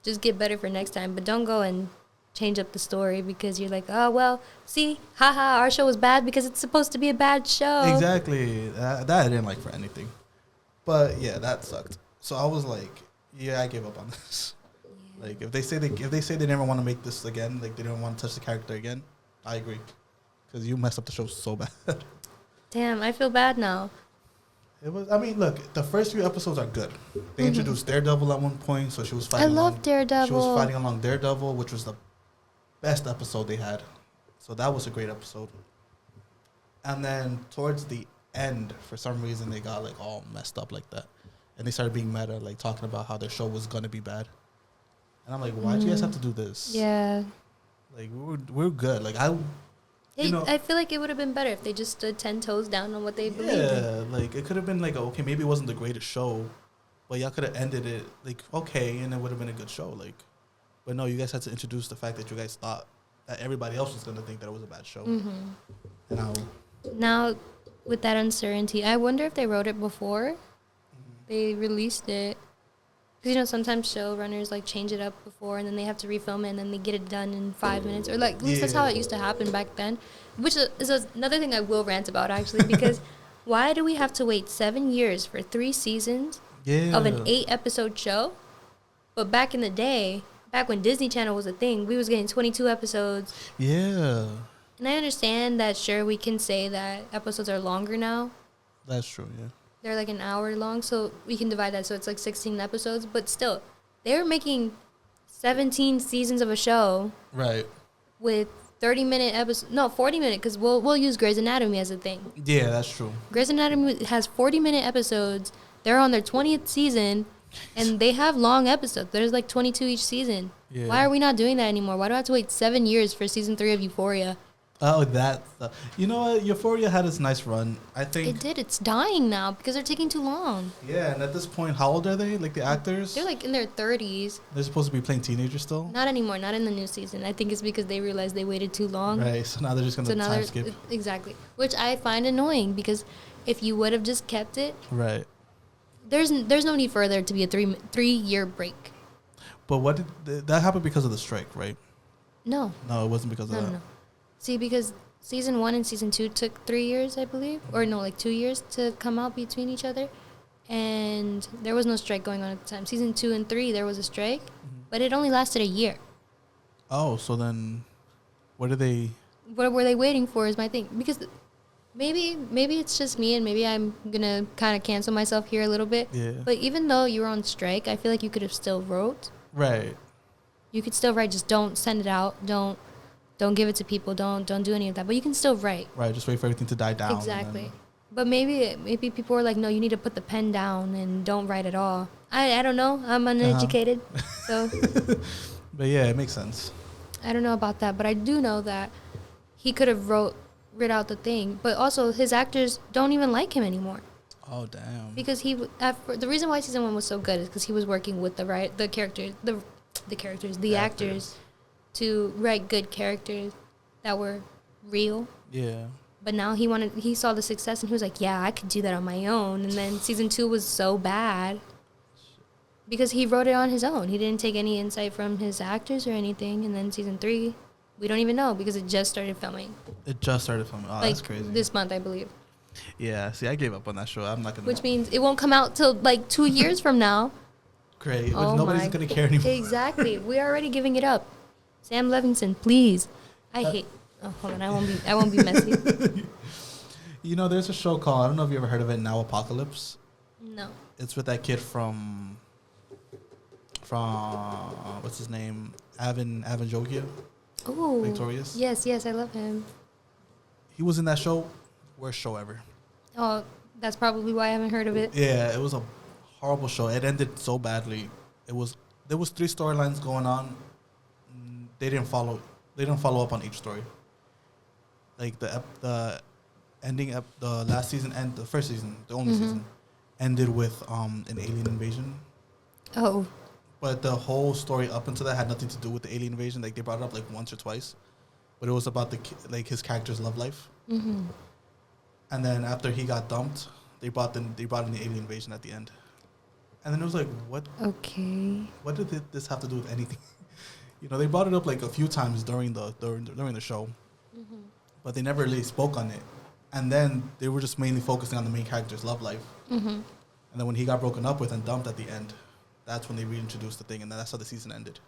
Just get better for next time, but don't go and change up the story because you're like, oh well, see, haha, our show was bad because it's supposed to be a bad show. Exactly. That I didn't like for anything. But yeah, that sucked. So I was like, yeah, I gave up on this. Yeah. Like if they say they never want to make this again, like they don't want to touch the character again, I agree, because you messed up the show so bad. Damn, I feel bad now. It was. I mean, look, the first few episodes are good. They introduced Daredevil at one point, so she was fighting. I love Daredevil. She was fighting along Daredevil, which was the best episode they had. So that was a great episode. And then towards the end, for some reason, they got like all messed up like that, and they started being meta, like talking about how their show was gonna be bad. And I'm like, why'd you guys have to do this? Yeah. Like we're good. Like I feel like it would have been better if they just stood 10 toes down on what they believed in. Yeah, like it could have been like, okay, maybe it wasn't the greatest show, but y'all could have ended it like, okay, and it would have been a good show. Like, but no, you guys had to introduce the fact that you guys thought that everybody else was going to think that it was a bad show. And now, with that uncertainty, I wonder if they wrote it before they released it. Because, you know, sometimes showrunners, like, change it up before, and then they have to refilm it, and then they get it done in 5 minutes. Or, like, at least that's how it used to happen back then. Which is another thing I will rant about, actually, because why do we have to wait 7 years for 3 seasons of an 8-episode show? But back in the day, back when Disney Channel was a thing, we was getting 22 episodes. Yeah. And I understand that, sure, we can say that episodes are longer now. That's true, yeah. They're like an hour long, so we can divide that, so it's like 16 episodes. But still, they're making 17 seasons of a show. Right. With 30-minute episodes. No, 40-minute, because we'll use Grey's Anatomy as a thing. Yeah, that's true. Grey's Anatomy has 40-minute episodes. They're on their 20th season, and they have long episodes. There's like 22 each season. Yeah. Why are we not doing that anymore? Why do I have to wait 7 years for season 3 of Euphoria? Oh, that stuff. You know what? Euphoria had its nice run. I think it did. It's dying now because they're taking too long. Yeah, and at this point, how old are they? Like the actors? They're like in their 30s. They're supposed to be playing teenagers still? Not anymore. Not in the new season. I think it's because they realized they waited too long. Right. So now they're just going to time skip. Exactly. Which I find annoying because if you would have just kept it. Right. There's no need for there to be a 3-year break. But what did that happened because of the strike, right? No. No, it wasn't because of that. No. See, because season 1 and season 2 took 3 years, I believe, or no, like 2 years to come out between each other, and there was no strike going on at the time. Season 2 and 3, there was a strike, but it only lasted a year. Oh, so then, what were they waiting for? Is my thing, because maybe it's just me, and maybe I'm gonna kind of cancel myself here a little bit. Yeah. But even though you were on strike, I feel like you could have still wrote. Right. You could still write. Just don't send it out. Don't give it to people. Don't do any of that. But you can still write. Right. Just wait for everything to die down. Exactly. But maybe people were like, no, you need to put the pen down and don't write at all. I don't know. I'm uneducated. So. But yeah, it makes sense. I don't know about that, but I do know that he could have writ out the thing. But also, his actors don't even like him anymore. Oh damn! Because the reason why season 1 was so good is because he was working with the actors to write good characters that were real. Yeah. But now he saw the success and he was like, yeah, I could do that on my own. And then season 2 was so bad because he wrote it on his own. He didn't take any insight from his actors or anything. And then season 3, we don't even know because it just started filming. Oh, that's crazy. This month, I believe. Yeah, see, I gave up on that show. I'm not gonna. Which means it won't come out till like 2 years from now. Great. Oh, nobody's gonna care anymore. Exactly. We're already giving it up. Sam Levinson, please. I hate. Oh, hold on. I won't be messy. You know, there's a show called, I don't know if you ever heard of it, Now Apocalypse. No. It's with that kid from what's his name? Avin Jogia. Oh. Victorious. Yes, I love him. He was in that show. Worst show ever. Oh, that's probably why I haven't heard of it. Yeah, it was a horrible show. It ended so badly. There was 3 storylines going on. They didn't follow up on each story. Like the ending the last season and the first season, the only season, ended with an alien invasion. Oh. But the whole story up until that had nothing to do with the alien invasion. Like they brought it up like once or twice, but it was about his character's love life. Mm-hmm. And then after he got dumped, they brought in the alien invasion at the end. And then it was like, what? Okay. What did this have to do with anything? You know, they brought it up like a few times during the show, but they never really spoke on it. And then they were just mainly focusing on the main character's love life. Mm-hmm. And then when he got broken up with and dumped at the end, that's when they reintroduced the thing, and then that's how the season ended.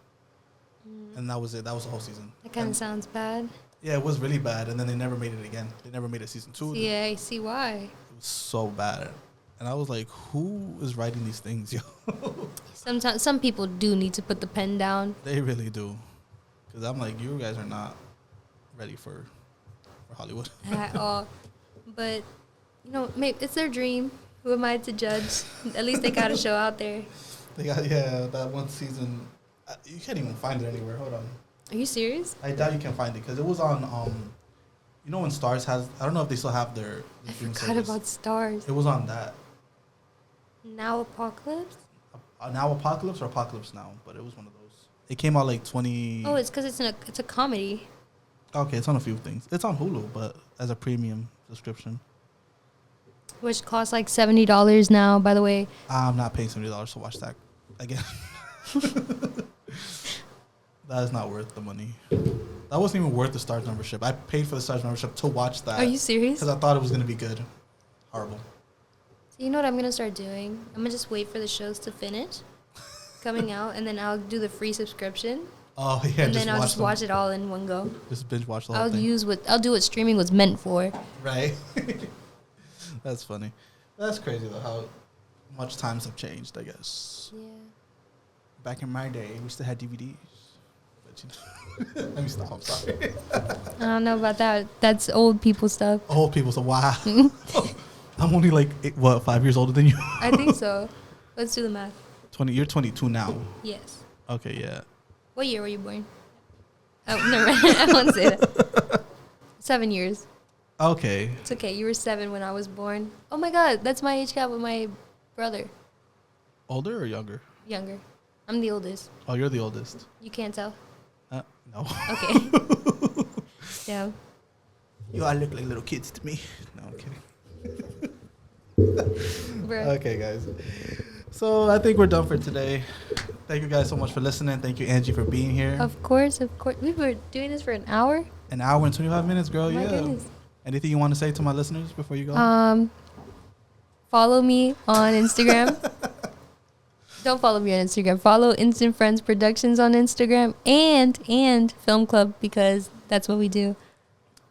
And that was it. That was the whole season. That kind of sounds bad. Yeah, it was really bad, and then they never made it again. They never made it season 2. Yeah, I see why. It was so bad. And I was like, who is writing these things, yo? Sometimes some people do need to put the pen down. They really do. Because I'm like, you guys are not ready for Hollywood. At all. But, you know, maybe it's their dream. Who am I to judge? At least they got a show out there. They got, yeah, that one season. You can't even find it anywhere. Hold on. Are you serious? I doubt you can find it because it was on, you know when Stars has, I don't know if they still have their I streaming forgot service. about Stars. It was on that. Now Apocalypse? Now Apocalypse or Apocalypse Now, but it was one of those. It came out like 20. Oh, it's because it's a comedy. Okay, it's on a few things. It's on Hulu, but as a premium subscription. Which costs like $70 now, by the way. I'm not paying $70 to watch that again. That is not worth the money. That wasn't even worth the Stars membership. I paid for the Stars membership to watch that. Are you serious? Because I thought it was going to be good. Horrible. So you know what I'm going to start doing? I'm going to just wait for the shows to finish coming out, and then I'll do the free subscription. Oh, yeah. And then I'll just watch it all in one go. Just binge watch the whole thing. I'll do what streaming was meant for. Right. That's funny. That's crazy, though, how much times have changed, I guess. Yeah. Back in my day, we still had DVDs. But, you know, let me stop. I'm sorry. I don't know about that. That's old people stuff. Old people, so wow. I'm only like, 5 years older than you? I think so. Let's do the math. 20. You're 22 now. Yes. Okay, yeah. What year were you born? Oh, never mind. I won't say that. 7 years. Okay. It's okay. You were 7 when I was born. Oh my God, that's my age gap with my brother. Older or younger? Younger. I'm the oldest. Oh, you're the oldest. You can't tell? No. Okay. Yeah. You all look like little kids to me. No, I'm kidding. Bruh. Okay, guys. So I think we're done for today. Thank you guys so much for listening. Thank you, Angie, for being here. Of course, of course. We were doing this for an hour? An hour and 25 minutes, girl. Oh my yeah. goodness. Anything you want to say to my listeners before you go? Follow me on Instagram. Don't follow me on Instagram. Follow Instant Friends Productions on Instagram and Film Club, because that's what we do.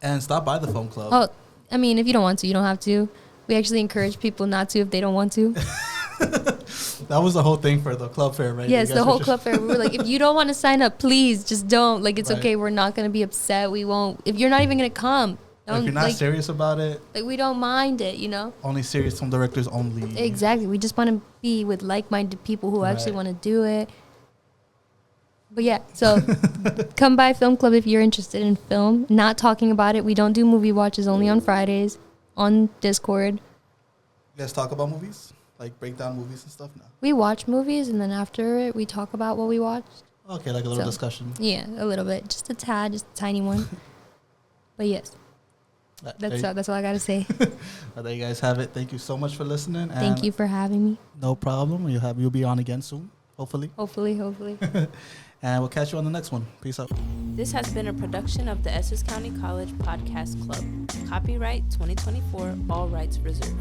And stop by the Film Club. Oh, I mean, if you don't want to, you don't have to. We actually encourage people not to if they don't want to. That was the whole thing for the club fair, right? Yes, the whole club fair. We were like, if you don't want to sign up, please just don't. Like, it's Right. okay. We're not going to be upset. We won't. If you're not even going to come. If you're not serious about it. Like, we don't mind it, you know? Only serious film directors only. Exactly. We just want to be with like-minded people who actually want to do it. But yeah, so come by Film Club if you're interested in film. Not talking about it. We don't do movie watches, only on Fridays on Discord. You guys talk about movies? Like break down movies and stuff? No. We watch movies, and then after it, we talk about what we watched. Okay, like a little discussion. Yeah, a little bit. Just a tad, just a tiny one. But yes, that's all I got to say. Well, there you guys have it. Thank you so much for listening. And Thank you for having me. No problem. You'll be on again soon, hopefully. Hopefully. And we'll catch you on the next one. Peace out. This has been a production of the Essex County College Podcast Club. Copyright 2024, all rights reserved.